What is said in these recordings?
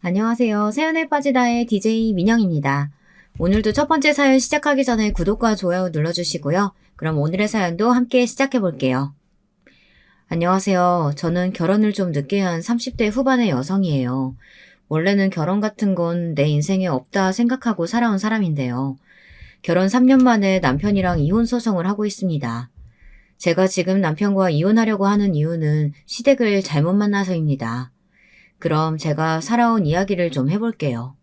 안녕하세요. 사연에 빠지다의 DJ 민영입니다. 오늘도 첫 번째 사연 시작하기 전에 구독과 좋아요 눌러주시고요. 그럼 오늘의 사연도 함께 시작해 볼게요. 안녕하세요. 저는 결혼을 좀 늦게 한 30대 후반의 여성이에요. 원래는 결혼 같은 건 내 인생에 없다 생각하고 살아온 사람인데요. 결혼 3년 만에 남편이랑 이혼 소송을 하고 있습니다. 제가 지금 남편과 이혼하려고 하는 이유는 시댁을 잘못 만나서입니다. 그럼 제가 살아온 이야기를 좀 해볼게요.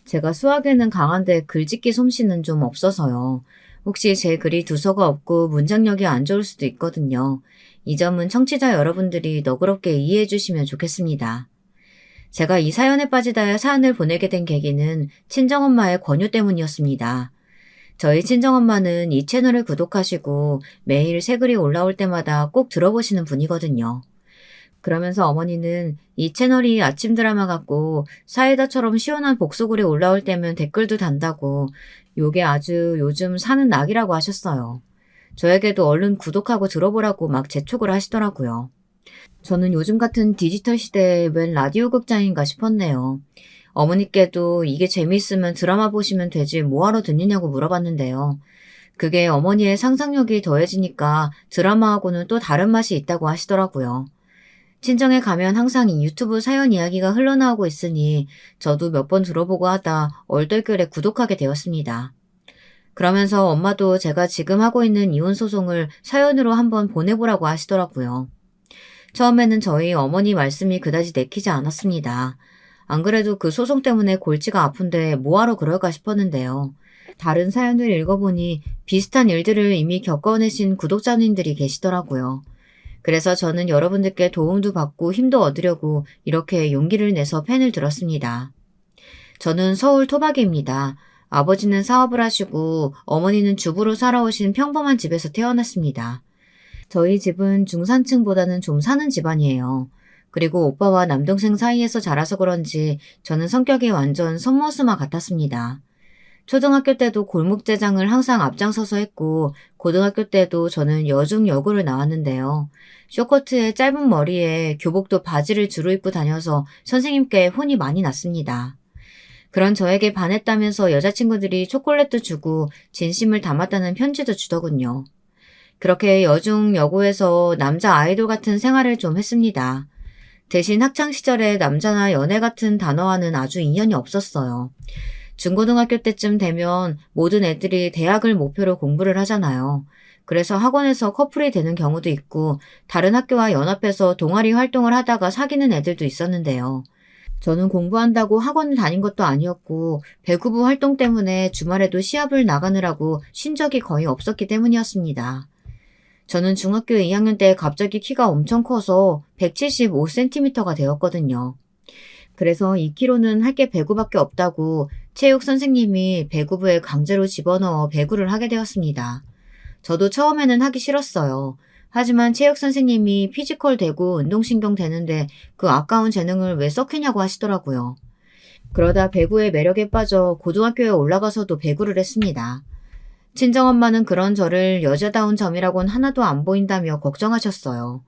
제가 수학에는 강한데 글짓기 솜씨는 좀 없어서요. 혹시 제 글이 두서가 없고 문장력이 안 좋을 수도 있거든요. 이 점은 청취자 여러분들이 너그럽게 이해해 주시면 좋겠습니다. 제가 이 사연에 빠지다의 사연을 보내게 된 계기는 친정엄마의 권유 때문이었습니다. 저희 친정엄마는 이 채널을 구독하시고 매일 새 글이 올라올 때마다 꼭 들어보시는 분이거든요. 그러면서 어머니는 이 채널이 아침 드라마 같고 사이다처럼 시원한 복수글이 올라올 때면 댓글도 단다고 요게 아주 요즘 사는 낙이라고 하셨어요. 저에게도 얼른 구독하고 들어보라고 막 재촉을 하시더라고요. 저는 요즘 같은 디지털 시대에 웬 라디오 극장인가 싶었네요. 어머니께도 이게 재미있으면 드라마 보시면 되지 뭐하러 듣느냐고 물어봤는데요. 그게 어머니의 상상력이 더해지니까 드라마하고는 또 다른 맛이 있다고 하시더라고요. 친정에 가면 항상 이 유튜브 사연 이야기가 흘러나오고 있으니 저도 몇 번 들어보고 하다 얼떨결에 구독하게 되었습니다. 그러면서 엄마도 제가 지금 하고 있는 이혼 소송을 사연으로 한번 보내보라고 하시더라고요. 처음에는 저희 어머니 말씀이 그다지 내키지 않았습니다. 안 그래도 그 소송 때문에 골치가 아픈데 뭐하러 그럴까 싶었는데요. 다른 사연을 읽어보니 비슷한 일들을 이미 겪어내신 구독자님들이 계시더라고요. 그래서 저는 여러분들께 도움도 받고 힘도 얻으려고 이렇게 용기를 내서 펜을 들었습니다. 저는 서울 토박이입니다. 아버지는 사업을 하시고 어머니는 주부로 살아오신 평범한 집에서 태어났습니다. 저희 집은 중산층보다는 좀 사는 집안이에요. 그리고 오빠와 남동생 사이에서 자라서 그런지 저는 성격이 완전 손머스마 같았습니다. 초등학교 때도 골목대장을 항상 앞장서서 했고 고등학교 때도 저는 여중 여고를 나왔는데요. 쇼커트에 짧은 머리에 교복도 바지를 주로 입고 다녀서 선생님께 혼이 많이 났습니다. 그런 저에게 반했다면서 여자친구들이 초콜릿도 주고 진심을 담았다는 편지도 주더군요. 그렇게 여중 여고에서 남자 아이돌 같은 생활을 좀 했습니다. 대신 학창시절에 남자나 연애 같은 단어와는 아주 인연이 없었어요. 중고등학교 때쯤 되면 모든 애들이 대학을 목표로 공부를 하잖아요. 그래서 학원에서 커플이 되는 경우도 있고 다른 학교와 연합해서 동아리 활동을 하다가 사귀는 애들도 있었는데요. 저는 공부한다고 학원을 다닌 것도 아니었고 배구부 활동 때문에 주말에도 시합을 나가느라고 쉰 적이 거의 없었기 때문이었습니다. 저는 중학교 2학년 때 갑자기 키가 엄청 커서 175cm가 되었거든요. 그래서 2kg는 할 게 배구밖에 없다고 체육 선생님이 배구부에 강제로 집어넣어 배구를 하게 되었습니다. 저도 처음에는 하기 싫었어요. 하지만 체육 선생님이 피지컬 되고 운동신경 되는데 그 아까운 재능을 왜 썩히냐고 하시더라고요. 그러다 배구의 매력에 빠져 고등학교에 올라가서도 배구를 했습니다. 친정엄마는 그런 저를 여자다운 점이라고는 하나도 안 보인다며 걱정하셨어요.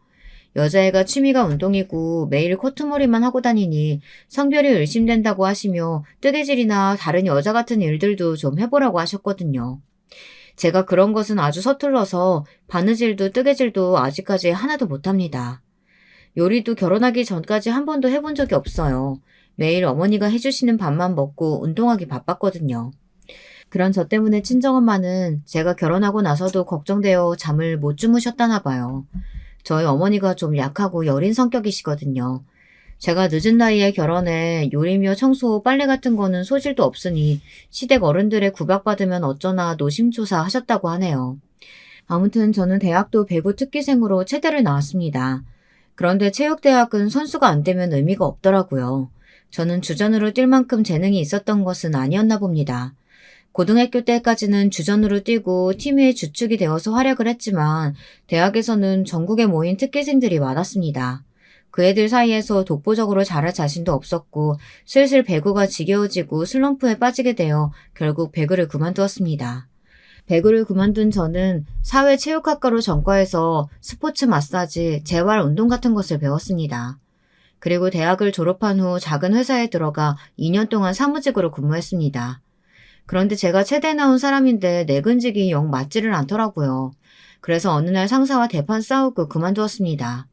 여자애가 취미가 운동이고 매일 코트머리만 하고 다니니 성별이 의심된다고 하시며 뜨개질이나 다른 여자 같은 일들도 좀 해보라고 하셨거든요. 제가 그런 것은 아주 서툴러서 바느질도 뜨개질도 아직까지 하나도 못합니다. 요리도 결혼하기 전까지 한 번도 해본 적이 없어요. 매일 어머니가 해주시는 밥만 먹고 운동하기 바빴거든요. 그런 저 때문에 친정엄마는 제가 결혼하고 나서도 걱정되어 잠을 못 주무셨다나 봐요. 저희 어머니가 좀 약하고 여린 성격이시거든요. 제가 늦은 나이에 결혼해 요리며 청소, 빨래 같은 거는 소질도 없으니 시댁 어른들의 구박받으면 어쩌나 노심초사 하셨다고 하네요. 아무튼 저는 대학도 배구 특기생으로 체대를 나왔습니다. 그런데 체육대학은 선수가 안 되면 의미가 없더라고요. 저는 주전으로 뛸 만큼 재능이 있었던 것은 아니었나 봅니다. 고등학교 때까지는 주전으로 뛰고 팀의 주축이 되어서 활약을 했지만 대학에서는 전국에 모인 특기생들이 많았습니다. 그 애들 사이에서 독보적으로 잘할 자신도 없었고 슬슬 배구가 지겨워지고 슬럼프에 빠지게 되어 결국 배구를 그만두었습니다. 배구를 그만둔 저는 사회체육학과로 전과해서 스포츠 마사지, 재활 운동 같은 것을 배웠습니다. 그리고 대학을 졸업한 후 작은 회사에 들어가 2년 동안 사무직으로 근무했습니다. 그런데 제가 체대에 나온 사람인데 내근직이 영 맞지를 않더라고요. 그래서 어느 날 상사와 대판 싸우고 그만두었습니다.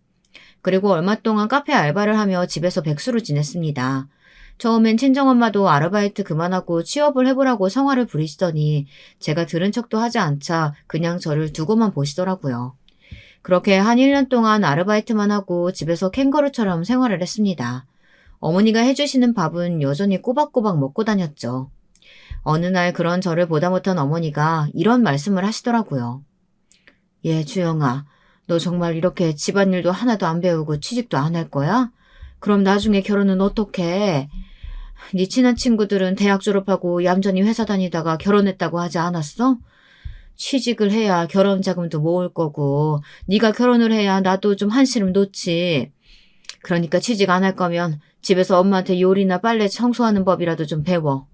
그리고 얼마 동안 카페 알바를 하며 집에서 백수로 지냈습니다. 처음엔 친정엄마도 아르바이트 그만하고 취업을 해보라고 성화를 부리시더니 제가 들은 척도 하지 않자 그냥 저를 두고만 보시더라고요. 그렇게 한 1년 동안 아르바이트만 하고 집에서 캥거루처럼 생활을 했습니다. 어머니가 해주시는 밥은 여전히 꼬박꼬박 먹고 다녔죠. 어느 날 그런 저를 보다 못한 어머니가 이런 말씀을 하시더라고요. 주영아, 너 정말 이렇게 집안일도 하나도 안 배우고 취직도 안 할 거야? 그럼 나중에 결혼은 어떡해? 네 친한 친구들은 대학 졸업하고 얌전히 회사 다니다가 결혼했다고 하지 않았어? 취직을 해야 결혼 자금도 모을 거고 네가 결혼을 해야 나도 좀 한시름 놓지. 그러니까 취직 안 할 거면 집에서 엄마한테 요리나 빨래 청소하는 법이라도 좀 배워.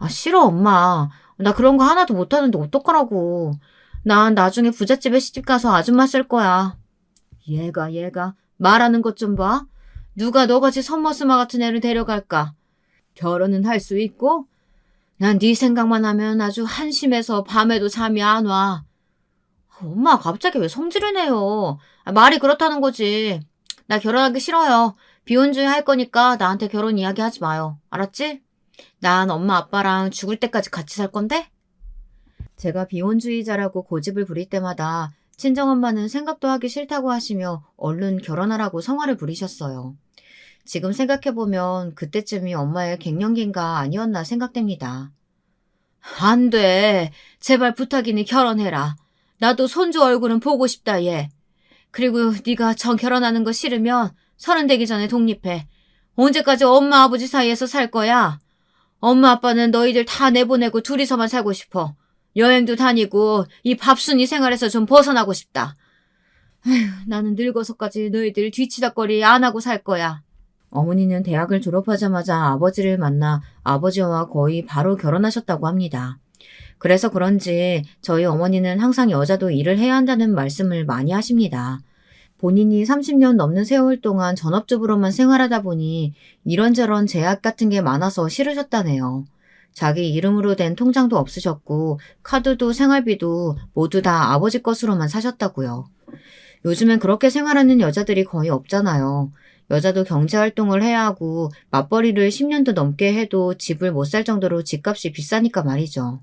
싫어 엄마. 나 그런 거 하나도 못하는데 어떡하라고. 난 나중에 부잣집에 시집가서 아줌마 쓸 거야. 얘가 말하는 것 좀 봐. 누가 너같이 선머스마 같은 애를 데려갈까. 결혼은 할 수 있고 난 네 생각만 하면 아주 한심해서 밤에도 잠이 안 와. 엄마 갑자기 왜 성질을 내요. 말이 그렇다는 거지. 나 결혼하기 싫어요. 비혼주의 할 거니까 나한테 결혼 이야기 하지 마요. 알았지? 난 엄마 아빠랑 죽을 때까지 같이 살 건데? 제가 비혼주의자라고 고집을 부릴 때마다 친정엄마는 생각도 하기 싫다고 하시며 얼른 결혼하라고 성화를 부리셨어요. 지금 생각해보면 그때쯤이 엄마의 갱년기인가 아니었나 생각됩니다. 안 돼. 제발 부탁이니 결혼해라. 나도 손주 얼굴은 보고 싶다 얘. 그리고 네가 저 결혼하는 거 싫으면 30 되기 전에 독립해. 언제까지 엄마 아버지 사이에서 살 거야? 엄마 아빠는 너희들 다 내보내고 둘이서만 살고 싶어. 여행도 다니고 이 밥순이 생활에서 좀 벗어나고 싶다. 나는 늙어서까지 너희들 뒤치다거리 안 하고 살 거야. 어머니는 대학을 졸업하자마자 아버지를 만나 아버지와 거의 바로 결혼하셨다고 합니다. 그래서 그런지 저희 어머니는 항상 여자도 일을 해야 한다는 말씀을 많이 하십니다. 본인이 30년 넘는 세월 동안 전업주부로만 생활하다 보니 이런저런 제약 같은 게 많아서 싫으셨다네요. 자기 이름으로 된 통장도 없으셨고 카드도 생활비도 모두 다 아버지 것으로만 사셨다고요. 요즘엔 그렇게 생활하는 여자들이 거의 없잖아요. 여자도 경제활동을 해야 하고 맞벌이를 10년도 넘게 해도 집을 못 살 정도로 집값이 비싸니까 말이죠.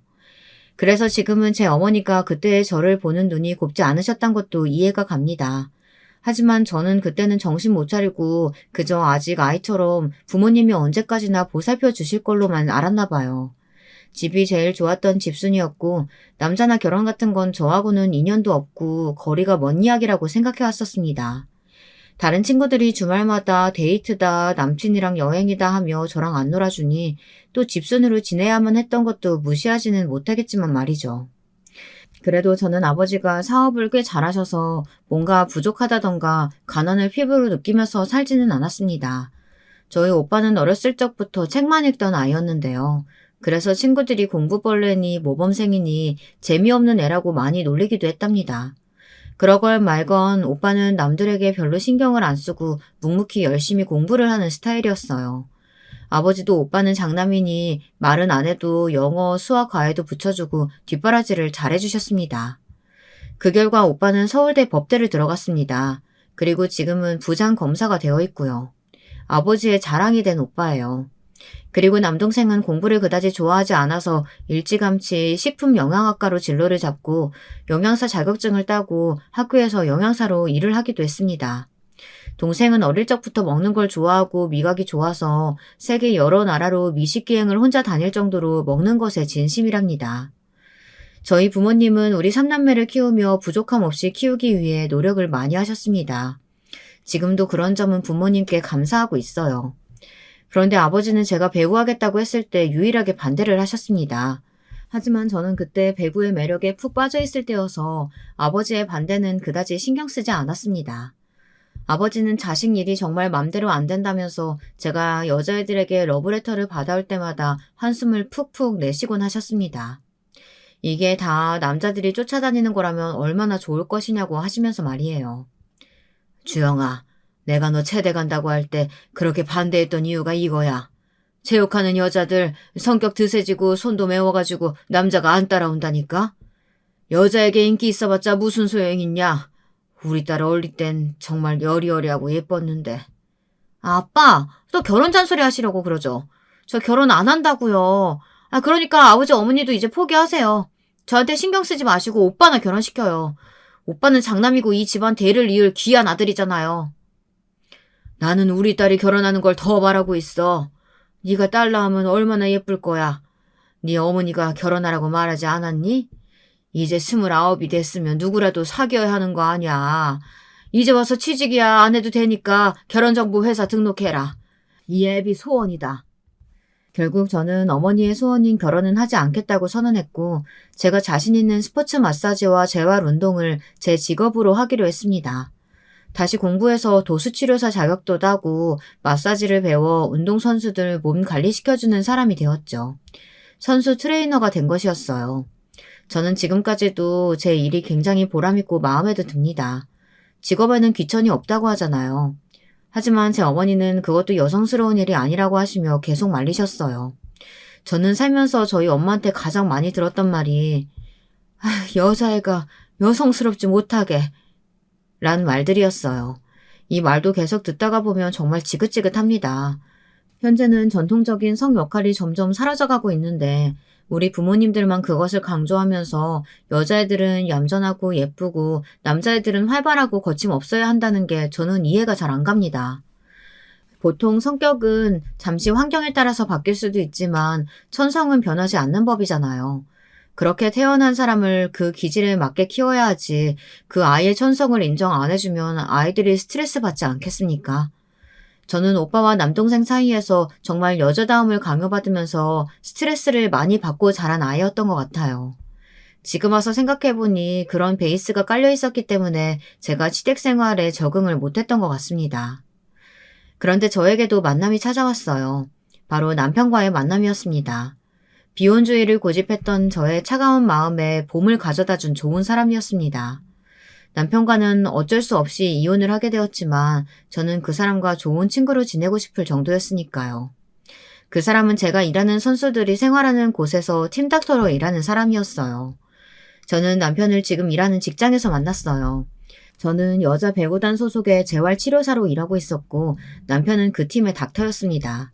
그래서 지금은 제 어머니가 그때의 저를 보는 눈이 곱지 않으셨단 것도 이해가 갑니다. 하지만 저는 그때는 정신 못 차리고 그저 아직 아이처럼 부모님이 언제까지나 보살펴 주실 걸로만 알았나 봐요. 집이 제일 좋았던 집순이었고 남자나 결혼 같은 건 저하고는 인연도 없고 거리가 먼 이야기라고 생각해 왔었습니다. 다른 친구들이 주말마다 데이트다, 남친이랑 여행이다 하며 저랑 안 놀아주니 또 집순으로 지내야만 했던 것도 무시하지는 못하겠지만 말이죠. 그래도 저는 아버지가 사업을 꽤 잘하셔서 뭔가 부족하다던가 가난을 피부로 느끼면서 살지는 않았습니다. 저희 오빠는 어렸을 적부터 책만 읽던 아이였는데요. 그래서 친구들이 공부벌레니 모범생이니 재미없는 애라고 많이 놀리기도 했답니다. 그러건 말건 오빠는 남들에게 별로 신경을 안 쓰고 묵묵히 열심히 공부를 하는 스타일이었어요. 아버지도 오빠는 장남이니 말은 안 해도 영어, 수학, 과외도 붙여주고 뒷바라지를 잘해주셨습니다. 그 결과 오빠는 서울대 법대를 들어갔습니다. 그리고 지금은 부장 검사가 되어 있고요. 아버지의 자랑이 된 오빠예요. 그리고 남동생은 공부를 그다지 좋아하지 않아서 일찌감치 식품영양학과로 진로를 잡고 영양사 자격증을 따고 학교에서 영양사로 일을 하기도 했습니다. 동생은 어릴 적부터 먹는 걸 좋아하고 미각이 좋아서 세계 여러 나라로 미식기행을 혼자 다닐 정도로 먹는 것에 진심이랍니다. 저희 부모님은 우리 삼남매를 키우며 부족함 없이 키우기 위해 노력을 많이 하셨습니다. 지금도 그런 점은 부모님께 감사하고 있어요. 그런데 아버지는 제가 배구하겠다고 했을 때 유일하게 반대를 하셨습니다. 하지만 저는 그때 배구의 매력에 푹 빠져 있을 때여서 아버지의 반대는 그다지 신경 쓰지 않았습니다. 아버지는 자식 일이 정말 맘대로 안 된다면서 제가 여자애들에게 러브레터를 받아올 때마다 한숨을 푹푹 내쉬곤 하셨습니다. 이게 다 남자들이 쫓아다니는 거라면 얼마나 좋을 것이냐고 하시면서 말이에요. 주영아, 내가 너 체대 간다고 할 때 그렇게 반대했던 이유가 이거야. 체육하는 여자들 성격 드세지고 손도 매워가지고 남자가 안 따라온다니까? 여자에게 인기 있어봤자 무슨 소용 있냐? 우리 딸 어릴 땐 정말 여리여리하고 예뻤는데. 아빠, 또 결혼 잔소리 하시려고 그러죠. 저 결혼 안 한다고요. 그러니까 아버지 어머니도 이제 포기하세요. 저한테 신경 쓰지 마시고 오빠나 결혼시켜요. 오빠는 장남이고 이 집안 대를 이을 귀한 아들이잖아요. 나는 우리 딸이 결혼하는 걸 더 바라고 있어. 네가 딸 낳으면 얼마나 예쁠 거야. 네 어머니가 결혼하라고 말하지 않았니? 이제 29이 됐으면 누구라도 사귀어야 하는 거 아니야. 이제 와서 취직이야 안 해도 되니까 결혼정보 회사 등록해라. 이 애비 소원이다. 결국 저는 어머니의 소원인 결혼은 하지 않겠다고 선언했고 제가 자신 있는 스포츠 마사지와 재활 운동을 제 직업으로 하기로 했습니다. 다시 공부해서 도수치료사 자격도 따고 마사지를 배워 운동선수들 몸 관리시켜주는 사람이 되었죠. 선수 트레이너가 된 것이었어요. 저는 지금까지도 제 일이 굉장히 보람있고 마음에도 듭니다. 직업에는 귀천이 없다고 하잖아요. 하지만 제 어머니는 그것도 여성스러운 일이 아니라고 하시며 계속 말리셨어요. 저는 살면서 저희 엄마한테 가장 많이 들었던 말이 여자애가 여성스럽지 못하게 란 말들이었어요. 이 말도 계속 듣다가 보면 정말 지긋지긋합니다. 현재는 전통적인 성 역할이 점점 사라져가고 있는데 우리 부모님들만 그것을 강조하면서 여자애들은 얌전하고 예쁘고 남자애들은 활발하고 거침없어야 한다는 게 저는 이해가 잘 안 갑니다. 보통 성격은 잠시 환경에 따라서 바뀔 수도 있지만 천성은 변하지 않는 법이잖아요. 그렇게 태어난 사람을 그 기질에 맞게 키워야 하지 그 아이의 천성을 인정 안 해주면 아이들이 스트레스 받지 않겠습니까? 저는 오빠와 남동생 사이에서 정말 여자다움을 강요받으면서 스트레스를 많이 받고 자란 아이였던 것 같아요. 지금 와서 생각해보니 그런 베이스가 깔려 있었기 때문에 제가 시댁 생활에 적응을 못했던 것 같습니다. 그런데 저에게도 만남이 찾아왔어요. 바로 남편과의 만남이었습니다. 비혼주의를 고집했던 저의 차가운 마음에 봄을 가져다 준 좋은 사람이었습니다. 남편과는 어쩔 수 없이 이혼을 하게 되었지만 저는 그 사람과 좋은 친구로 지내고 싶을 정도였으니까요. 그 사람은 제가 일하는 선수들이 생활하는 곳에서 팀닥터로 일하는 사람이었어요. 저는 남편을 지금 일하는 직장에서 만났어요. 저는 여자 배구단 소속의 재활치료사로 일하고 있었고 남편은 그 팀의 닥터였습니다.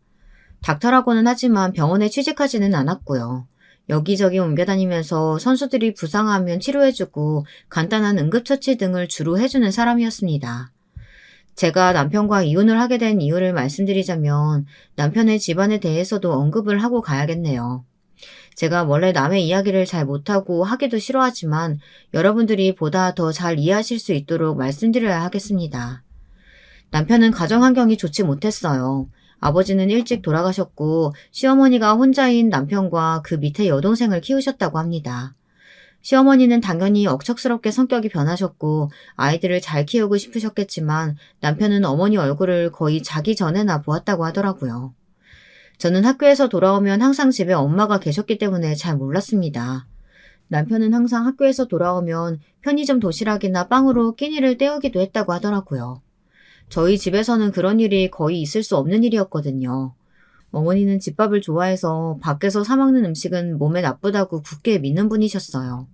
닥터라고는 하지만 병원에 취직하지는 않았고요. 여기저기 옮겨다니면서 선수들이 부상하면 치료해주고 간단한 응급처치 등을 주로 해주는 사람이었습니다. 제가 남편과 이혼을 하게 된 이유를 말씀드리자면 남편의 집안에 대해서도 언급을 하고 가야겠네요. 제가 원래 남의 이야기를 잘 못하고 하기도 싫어하지만 여러분들이 보다 더 잘 이해하실 수 있도록 말씀드려야 하겠습니다. 남편은 가정 환경이 좋지 못했어요. 아버지는 일찍 돌아가셨고 시어머니가 혼자인 남편과 그 밑에 여동생을 키우셨다고 합니다. 시어머니는 당연히 억척스럽게 성격이 변하셨고 아이들을 잘 키우고 싶으셨겠지만 남편은 어머니 얼굴을 거의 자기 전에나 보았다고 하더라고요. 저는 학교에서 돌아오면 항상 집에 엄마가 계셨기 때문에 잘 몰랐습니다. 남편은 항상 학교에서 돌아오면 편의점 도시락이나 빵으로 끼니를 때우기도 했다고 하더라고요. 저희 집에서는 그런 일이 거의 있을 수 없는 일이었거든요. 어머니는 집밥을 좋아해서 밖에서 사 먹는 음식은 몸에 나쁘다고 굳게 믿는 분이셨어요.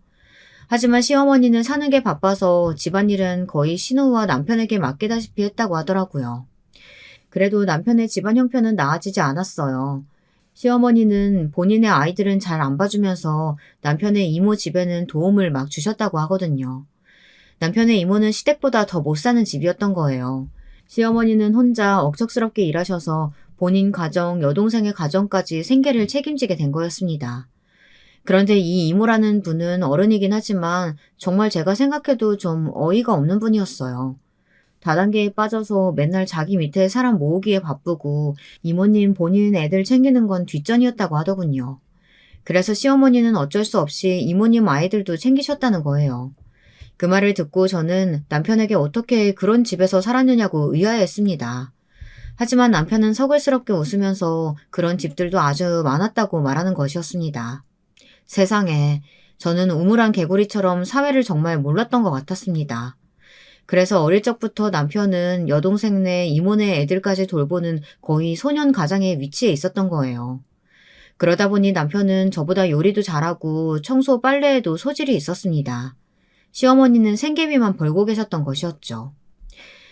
하지만 시어머니는 사는 게 바빠서 집안일은 거의 신우와 남편에게 맡기다시피 했다고 하더라고요. 그래도 남편의 집안 형편은 나아지지 않았어요. 시어머니는 본인의 아이들은 잘 안 봐주면서 남편의 이모 집에는 도움을 막 주셨다고 하거든요. 남편의 이모는 시댁보다 더 못 사는 집이었던 거예요. 시어머니는 혼자 억척스럽게 일하셔서 본인 가정, 여동생의 가정까지 생계를 책임지게 된 거였습니다. 그런데 이 이모라는 분은 어른이긴 하지만 정말 제가 생각해도 좀 어이가 없는 분이었어요. 다단계에 빠져서 맨날 자기 밑에 사람 모으기에 바쁘고 이모님 본인 애들 챙기는 건 뒷전이었다고 하더군요. 그래서 시어머니는 어쩔 수 없이 이모님 아이들도 챙기셨다는 거예요. 그 말을 듣고 저는 남편에게 어떻게 그런 집에서 살았느냐고 의아해했습니다. 하지만 남편은 서글스럽게 웃으면서 그런 집들도 아주 많았다고 말하는 것이었습니다. 세상에, 저는 우물안 개구리처럼 사회를 정말 몰랐던 것 같았습니다. 그래서 어릴 적부터 남편은 여동생네 이모네 애들까지 돌보는 거의 소년 가장의 위치에 있었던 거예요. 그러다 보니 남편은 저보다 요리도 잘하고 청소 빨래에도 소질이 있었습니다. 시어머니는 생계비만 벌고 계셨던 것이었죠.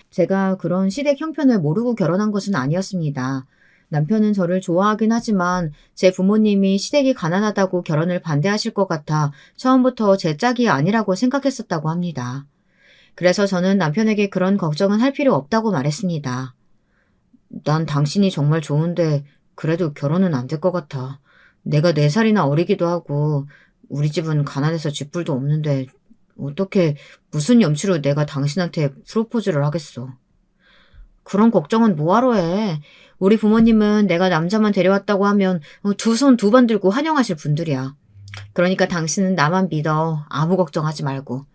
제가 그런 시댁 형편을 모르고 결혼한 것은 아니었습니다. 남편은 저를 좋아하긴 하지만 제 부모님이 시댁이 가난하다고 결혼을 반대하실 것 같아 처음부터 제 짝이 아니라고 생각했었다고 합니다. 그래서 저는 남편에게 그런 걱정은 할 필요 없다고 말했습니다. 난 당신이 정말 좋은데 그래도 결혼은 안 될 것 같아. 내가 4살이나 어리기도 하고 우리 집은 가난해서 쥐뿔도 없는데 어떻게 무슨 염치로 내가 당신한테 프로포즈를 하겠어. 그런 걱정은 뭐하러 해. 우리 부모님은 내가 남자만 데려왔다고 하면 두 손 두 번 들고 환영하실 분들이야. 그러니까 당신은 나만 믿어. 아무 걱정하지 말고.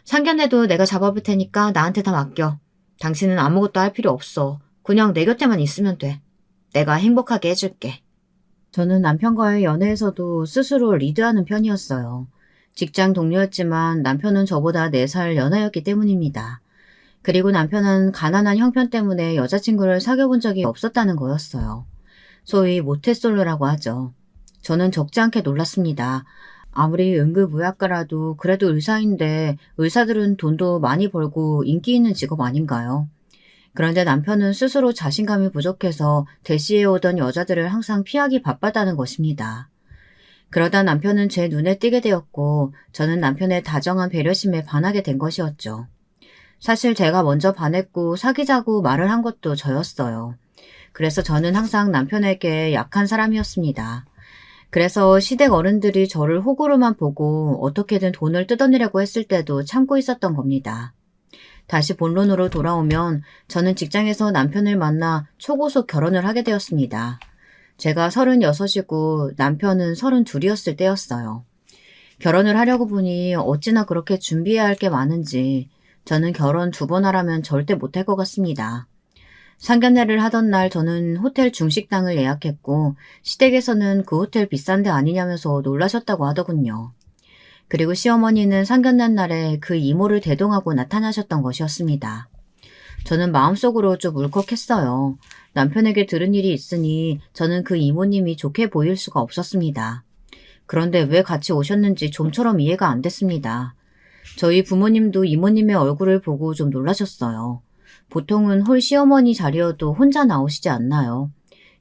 상견례도 내가 잡아볼 테니까 나한테 다 맡겨. 당신은 아무것도 할 필요 없어. 그냥 내 곁에만 있으면 돼. 내가 행복하게 해줄게. 저는 남편과의 연애에서도 스스로 리드하는 편이었어요. 직장 동료였지만 남편은 저보다 4살 연하였기 때문입니다. 그리고 남편은 가난한 형편 때문에 여자친구를 사귀어본 적이 없었다는 거였어요. 소위 모태솔로라고 하죠. 저는 적지 않게 놀랐습니다. 아무리 응급의학과라도 그래도 의사인데 의사들은 돈도 많이 벌고 인기 있는 직업 아닌가요? 그런데 남편은 스스로 자신감이 부족해서 대시해오던 여자들을 항상 피하기 바빴다는 것입니다. 그러다 남편은 제 눈에 띄게 되었고 저는 남편의 다정한 배려심에 반하게 된 것이었죠. 사실 제가 먼저 반했고 사귀자고 말을 한 것도 저였어요. 그래서 저는 항상 남편에게 약한 사람이었습니다. 그래서 시댁 어른들이 저를 호구로만 보고 어떻게든 돈을 뜯어내려고 했을 때도 참고 있었던 겁니다. 다시 본론으로 돌아오면 저는 직장에서 남편을 만나 초고속 결혼을 하게 되었습니다. 제가 36이고 남편은 32이었을 때였어요. 결혼을 하려고 보니 어찌나 그렇게 준비해야 할 게 많은지 저는 결혼 2번 하라면 절대 못할 것 같습니다. 상견례를 하던 날 저는 호텔 중식당을 예약했고 시댁에서는 그 호텔 비싼 데 아니냐면서 놀라셨다고 하더군요. 그리고 시어머니는 상견례 날에 그 이모를 대동하고 나타나셨던 것이었습니다. 저는 마음속으로 좀 울컥했어요. 남편에게 들은 일이 있으니 저는 그 이모님이 좋게 보일 수가 없었습니다. 그런데 왜 같이 오셨는지 좀처럼 이해가 안 됐습니다. 저희 부모님도 이모님의 얼굴을 보고 좀 놀라셨어요. 보통은 홀 시어머니 자리여도 혼자 나오시지 않나요?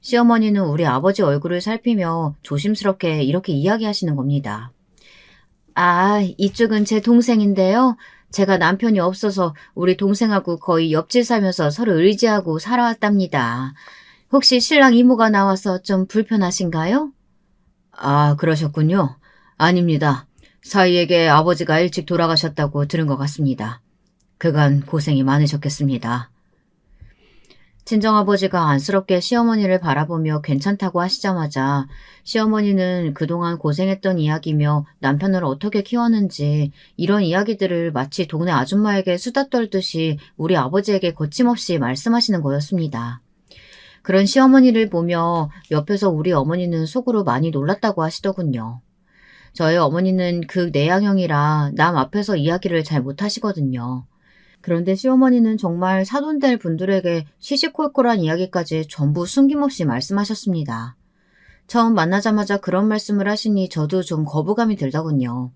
시어머니는 우리 아버지 얼굴을 살피며 조심스럽게 이렇게 이야기하시는 겁니다. 아, 이쪽은 제 동생인데요. 제가 남편이 없어서 우리 동생하고 거의 옆집 살면서 서로 의지하고 살아왔답니다. 혹시 신랑 이모가 나와서 좀 불편하신가요? 아, 그러셨군요. 아닙니다. 사위에게 아버지가 일찍 돌아가셨다고 들은 것 같습니다. 그간 고생이 많으셨겠습니다. 친정아버지가 안쓰럽게 시어머니를 바라보며 괜찮다고 하시자마자 시어머니는 그동안 고생했던 이야기며 남편을 어떻게 키웠는지 이런 이야기들을 마치 동네 아줌마에게 수다 떨듯이 우리 아버지에게 거침없이 말씀하시는 거였습니다. 그런 시어머니를 보며 옆에서 우리 어머니는 속으로 많이 놀랐다고 하시더군요. 저희 어머니는 그 내향형이라 남 앞에서 이야기를 잘 못하시거든요. 그런데 시어머니는 정말 사돈될 분들에게 시시콜콜한 이야기까지 전부 숨김없이 말씀하셨습니다. 처음 만나자마자 그런 말씀을 하시니 저도 좀 거부감이 들더군요.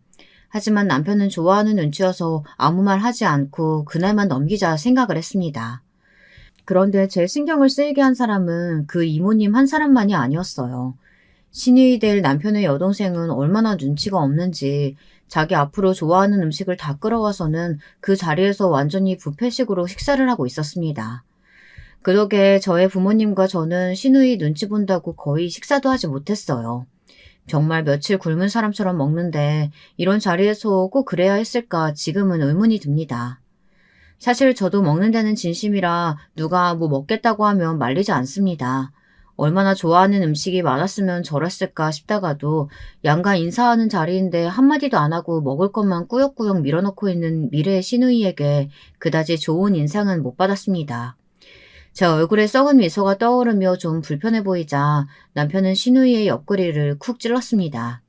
하지만 남편은 좋아하는 눈치여서 아무 말 하지 않고 그날만 넘기자 생각을 했습니다. 그런데 제 신경을 쓰이게 한 사람은 그 이모님 한 사람만이 아니었어요. 신이 될 남편의 여동생은 얼마나 눈치가 없는지 자기 앞으로 좋아하는 음식을 다 끌어와서는 그 자리에서 완전히 뷔페식으로 식사를 하고 있었습니다. 그 덕에 저의 부모님과 저는 시누이 눈치 본다고 거의 식사도 하지 못했어요. 정말 며칠 굶은 사람처럼 먹는데 이런 자리에서 꼭 그래야 했을까 지금은 의문이 듭니다. 사실 저도 먹는 데는 진심이라 누가 뭐 먹겠다고 하면 말리지 않습니다. 얼마나 좋아하는 음식이 많았으면 저랬을까 싶다가도 양가 인사하는 자리인데 한마디도 안 하고 먹을 것만 꾸역꾸역 밀어넣고 있는 미래의 시누이에게 그다지 좋은 인상은 못 받았습니다. 제 얼굴에 썩은 미소가 떠오르며 좀 불편해 보이자 남편은 시누이의 옆구리를 쿡 찔렀습니다.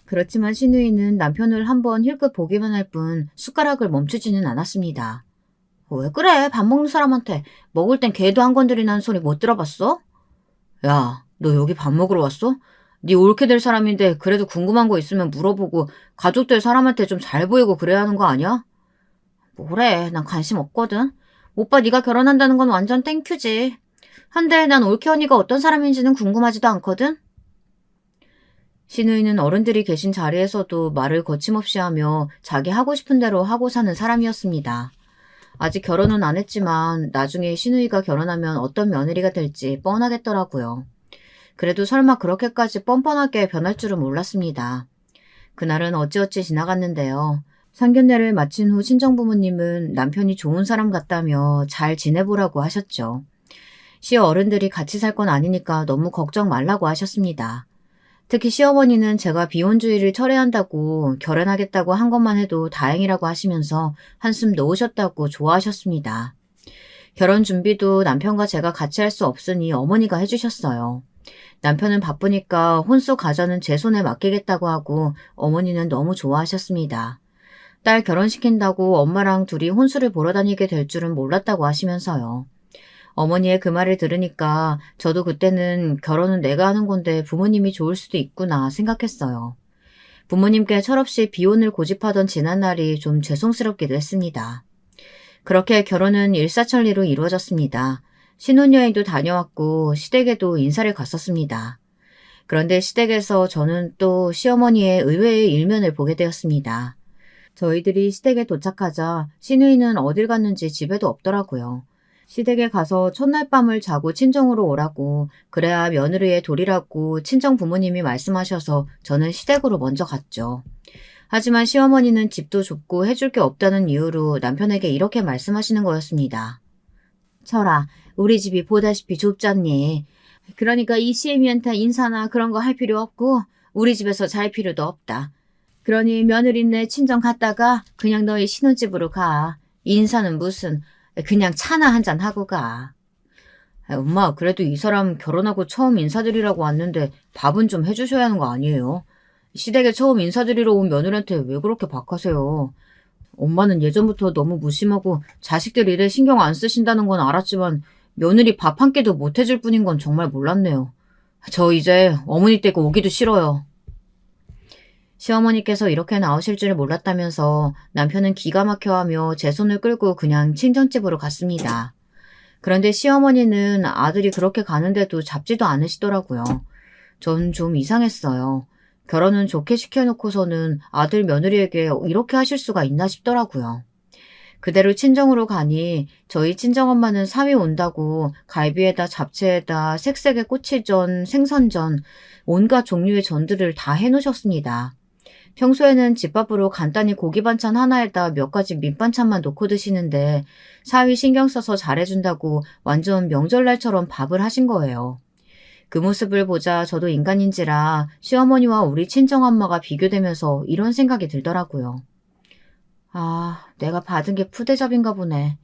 그렇지만 시누이는 남편을 한번 힐끗 보기만 할 뿐 숟가락을 멈추지는 않았습니다. 왜 그래? 밥 먹는 사람한테 먹을 땐 개도 안 건드리는 소리 못 들어봤어? 야, 너 여기 밥 먹으러 왔어? 네 옳게 될 사람인데 그래도 궁금한 거 있으면 물어보고 가족들 사람한테 좀 잘 보이고 그래야 하는 거 아니야? 뭐래, 난 관심 없거든. 오빠 네가 결혼한다는 건 완전 땡큐지. 한데 난 올케 언니가 어떤 사람인지는 궁금하지도 않거든. 신우이는 어른들이 계신 자리에서도 말을 거침없이 하며 자기 하고 싶은 대로 하고 사는 사람이었습니다. 아직 결혼은 안 했지만 나중에 신우이가 결혼하면 어떤 며느리가 될지 뻔하겠더라고요. 그래도 설마 그렇게까지 뻔뻔하게 변할 줄은 몰랐습니다. 그날은 어찌어찌 지나갔는데요. 상견례를 마친 후 친정부모님은 남편이 좋은 사람 같다며 잘 지내보라고 하셨죠. 시어른들이 같이 살 건 아니니까 너무 걱정 말라고 하셨습니다. 특히 시어머니는 제가 비혼주의를 철회한다고 결혼하겠다고 한 것만 해도 다행이라고 하시면서 한숨 놓으셨다고 좋아하셨습니다. 결혼 준비도 남편과 제가 같이 할 수 없으니 어머니가 해주셨어요. 남편은 바쁘니까 혼수 가전은 제 손에 맡기겠다고 하고 어머니는 너무 좋아하셨습니다. 딸 결혼시킨다고 엄마랑 둘이 혼수를 보러 다니게 될 줄은 몰랐다고 하시면서요. 어머니의 그 말을 들으니까 저도 그때는 결혼은 내가 하는 건데 부모님이 좋을 수도 있구나 생각했어요. 부모님께 철없이 비혼을 고집하던 지난날이 좀 죄송스럽기도 했습니다. 그렇게 결혼은 일사천리로 이루어졌습니다. 신혼여행도 다녀왔고 시댁에도 인사를 갔었습니다. 그런데 시댁에서 저는 또 시어머니의 의외의 일면을 보게 되었습니다. 저희들이 시댁에 도착하자 시누이는 어딜 갔는지 집에도 없더라고요. 시댁에 가서 첫날 밤을 자고 친정으로 오라고 그래야 며느리의 도리라고 친정 부모님이 말씀하셔서 저는 시댁으로 먼저 갔죠. 하지만 시어머니는 집도 좁고 해줄 게 없다는 이유로 남편에게 이렇게 말씀하시는 거였습니다. 철아, 우리 집이 보다시피 좁잖니. 그러니까 이 시애미한테 인사나 그런 거 할 필요 없고 우리 집에서 잘 필요도 없다. 그러니 며느리네 친정 갔다가 그냥 너희 신혼집으로 가. 인사는 무슨 그냥 차나 한잔 하고 가. 엄마, 그래도 이 사람 결혼하고 처음 인사드리라고 왔는데 밥은 좀 해주셔야 하는 거 아니에요? 시댁에 처음 인사드리러 온 며느리한테 왜 그렇게 박하세요? 엄마는 예전부터 너무 무심하고 자식들 일에 신경 안 쓰신다는 건 알았지만 며느리 밥 한 끼도 못 해줄 뿐인 건 정말 몰랐네요. 저 이제 어머니 댁 오기도 싫어요. 시어머니께서 이렇게 나오실 줄 몰랐다면서 남편은 기가 막혀하며 제 손을 끌고 그냥 친정집으로 갔습니다. 그런데 시어머니는 아들이 그렇게 가는데도 잡지도 않으시더라고요. 전 좀 이상했어요. 결혼은 좋게 시켜놓고서는 아들 며느리에게 이렇게 하실 수가 있나 싶더라고요. 그대로 친정으로 가니 저희 친정엄마는 사위 온다고 갈비에다 잡채에다 색색의 꼬치전, 생선전, 온갖 종류의 전들을 다 해놓으셨습니다. 평소에는 집밥으로 간단히 고기 반찬 하나에다 몇 가지 밑반찬만 놓고 드시는데 사위 신경 써서 잘해준다고 완전 명절날처럼 밥을 하신 거예요. 그 모습을 보자 저도 인간인지라 시어머니와 우리 친정엄마가 비교되면서 이런 생각이 들더라고요. 아, 내가 받은 게 푸대접인가 보네.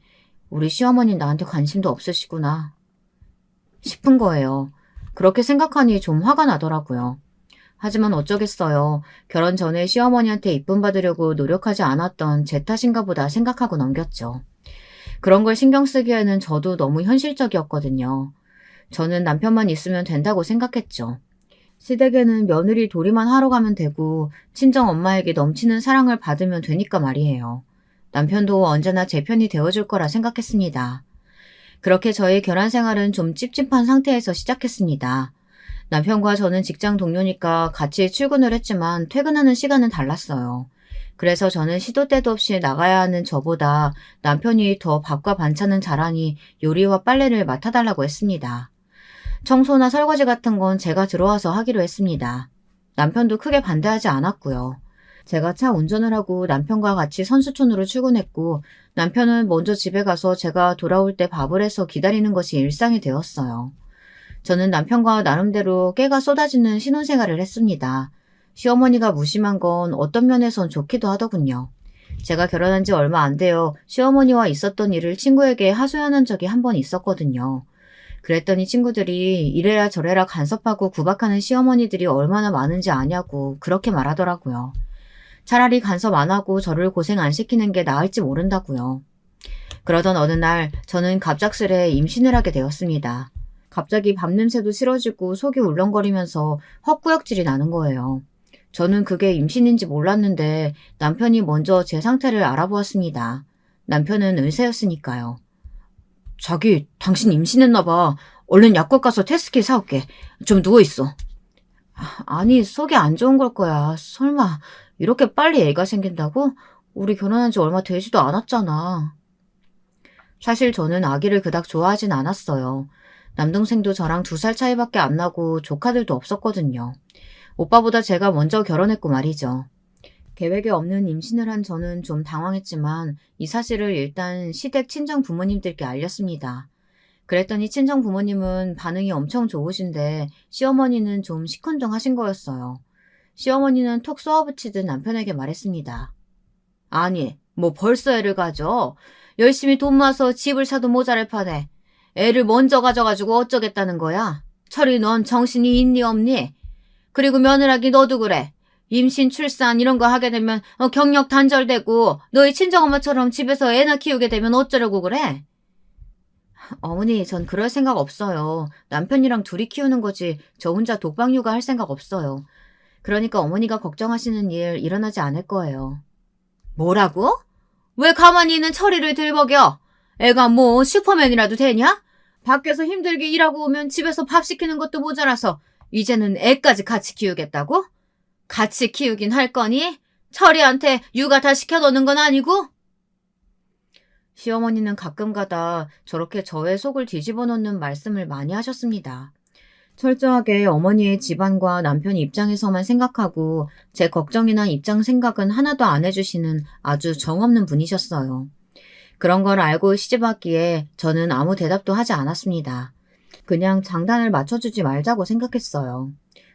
우리 시어머니 나한테 관심도 없으시구나 싶은 거예요. 그렇게 생각하니 좀 화가 나더라고요. 하지만 어쩌겠어요. 결혼 전에 시어머니한테 이쁨 받으려고 노력하지 않았던 제 탓인가 보다 생각하고 넘겼죠. 그런 걸 신경 쓰기에는 저도 너무 현실적이었거든요. 저는 남편만 있으면 된다고 생각했죠. 시댁에는 며느리 도리만 하러 가면 되고 친정 엄마에게 넘치는 사랑을 받으면 되니까 말이에요. 남편도 언제나 제 편이 되어줄 거라 생각했습니다. 그렇게 저의 결혼 생활은 좀 찝찝한 상태에서 시작했습니다. 남편과 저는 직장 동료니까 같이 출근을 했지만 퇴근하는 시간은 달랐어요. 그래서 저는 시도 때도 없이 나가야 하는 저보다 남편이 더 밥과 반찬은 잘하니 요리와 빨래를 맡아달라고 했습니다. 청소나 설거지 같은 건 제가 들어와서 하기로 했습니다. 남편도 크게 반대하지 않았고요. 제가 차 운전을 하고 남편과 같이 선수촌으로 출근했고 남편은 먼저 집에 가서 제가 돌아올 때 밥을 해서 기다리는 것이 일상이 되었어요. 저는 남편과 나름대로 깨가 쏟아지는 신혼생활을 했습니다. 시어머니가 무심한 건 어떤 면에선 좋기도 하더군요. 제가 결혼한 지 얼마 안 되어 시어머니와 있었던 일을 친구에게 하소연한 적이 한 번 있었거든요. 그랬더니 친구들이 이래라 저래라 간섭하고 구박하는 시어머니들이 얼마나 많은지 아냐고 그렇게 말하더라고요. 차라리 간섭 안 하고 저를 고생 안 시키는 게 나을지 모른다고요. 그러던 어느 날 저는 갑작스레 임신을 하게 되었습니다. 갑자기 밥냄새도 싫어지고 속이 울렁거리면서 헛구역질이 나는 거예요. 저는 그게 임신인지 몰랐는데 남편이 먼저 제 상태를 알아보았습니다. 남편은 의사였으니까요. 자기, 당신 임신했나 봐. 얼른 약국 가서 테스트킷 사올게. 좀 누워있어. 아니, 속이 안 좋은 걸 거야. 설마 이렇게 빨리 애가 생긴다고? 우리 결혼한 지 얼마 되지도 않았잖아. 사실 저는 아기를 그닥 좋아하진 않았어요. 남동생도 저랑 2살 차이밖에 안 나고 조카들도 없었거든요. 오빠보다 제가 먼저 결혼했고 말이죠. 계획에 없는 임신을 한 저는 좀 당황했지만 이 사실을 일단 시댁 친정 부모님들께 알렸습니다. 그랬더니 친정 부모님은 반응이 엄청 좋으신데 시어머니는 좀 시큰둥하신 거였어요. 시어머니는 톡 쏘아붙이듯 남편에게 말했습니다. 아니, 뭐 벌써 애를 가져? 열심히 돈 모아서 집을 사도 모자랄 판에 애를 먼저 가져가지고 어쩌겠다는 거야? 철이 넌 정신이 있니 없니? 그리고 며느라기 너도 그래. 임신, 출산 이런 거 하게 되면 경력 단절되고 너희 친정엄마처럼 집에서 애나 키우게 되면 어쩌려고 그래? 어머니, 전 그럴 생각 없어요. 남편이랑 둘이 키우는 거지 저 혼자 독박육아 할 생각 없어요. 그러니까 어머니가 걱정하시는 일 일어나지 않을 거예요. 뭐라고? 왜 가만히 있는 철이를 들먹여? 애가 뭐 슈퍼맨이라도 되냐? 밖에서 힘들게 일하고 오면 집에서 밥 시키는 것도 모자라서 이제는 애까지 같이 키우겠다고? 같이 키우긴 할 거니? 철이한테 육아 다 시켜놓는 건 아니고? 시어머니는 가끔가다 저렇게 저의 속을 뒤집어 놓는 말씀을 많이 하셨습니다. 철저하게 어머니의 집안과 남편 입장에서만 생각하고 제 걱정이나 입장 생각은 하나도 안 해주시는 아주 정없는 분이셨어요. 그런 걸 알고 시집왔기에 저는 아무 대답도 하지 않았습니다. 그냥 장단을 맞춰주지 말자고 생각했어요.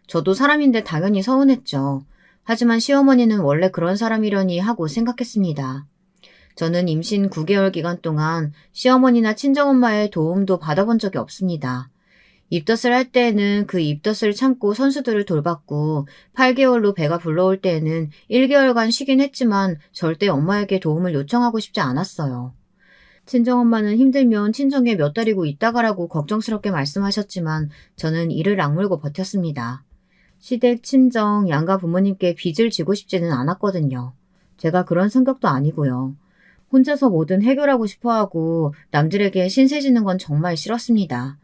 저도 사람인데 당연히 서운했죠. 하지만 시어머니는 원래 그런 사람이려니 하고 생각했습니다. 저는 임신 9개월 기간 동안 시어머니나 친정엄마의 도움도 받아본 적이 없습니다. 입덧을 할 때에는 그 입덧을 참고 선수들을 돌봤고 8개월로 배가 불러올 때에는 1개월간 쉬긴 했지만 절대 엄마에게 도움을 요청하고 싶지 않았어요. 친정엄마는 힘들면 친정에 몇 달이고 있다 가라고 걱정스럽게 말씀하셨지만 저는 이를 악물고 버텼습니다. 시댁, 친정, 양가 부모님께 빚을 지고 싶지는 않았거든요. 제가 그런 성격도 아니고요. 혼자서 뭐든 해결하고 싶어하고 남들에게 신세지는 건 정말 싫었습니다.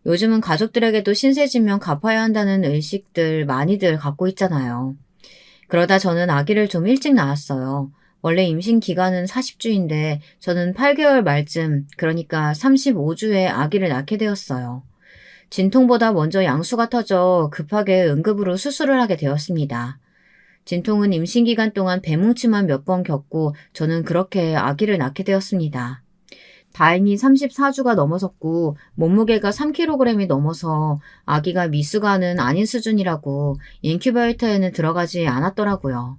요즘은 가족들에게도 신세지면 갚아야 한다는 의식들 많이들 갖고 있잖아요. 그러다 저는 아기를 좀 일찍 낳았어요. 원래 임신 기간은 40주인데 저는 8개월 말쯤, 그러니까 35주에 아기를 낳게 되었어요. 진통보다 먼저 양수가 터져 급하게 응급으로 수술을 하게 되었습니다. 진통은 임신 기간 동안 배뭉치만 몇 번 겪고 저는 그렇게 아기를 낳게 되었습니다. 다행히 34주가 넘어섰고 몸무게가 3kg이 넘어서 아기가 미숙아는 아닌 수준이라고 인큐베이터에는 들어가지 않았더라고요.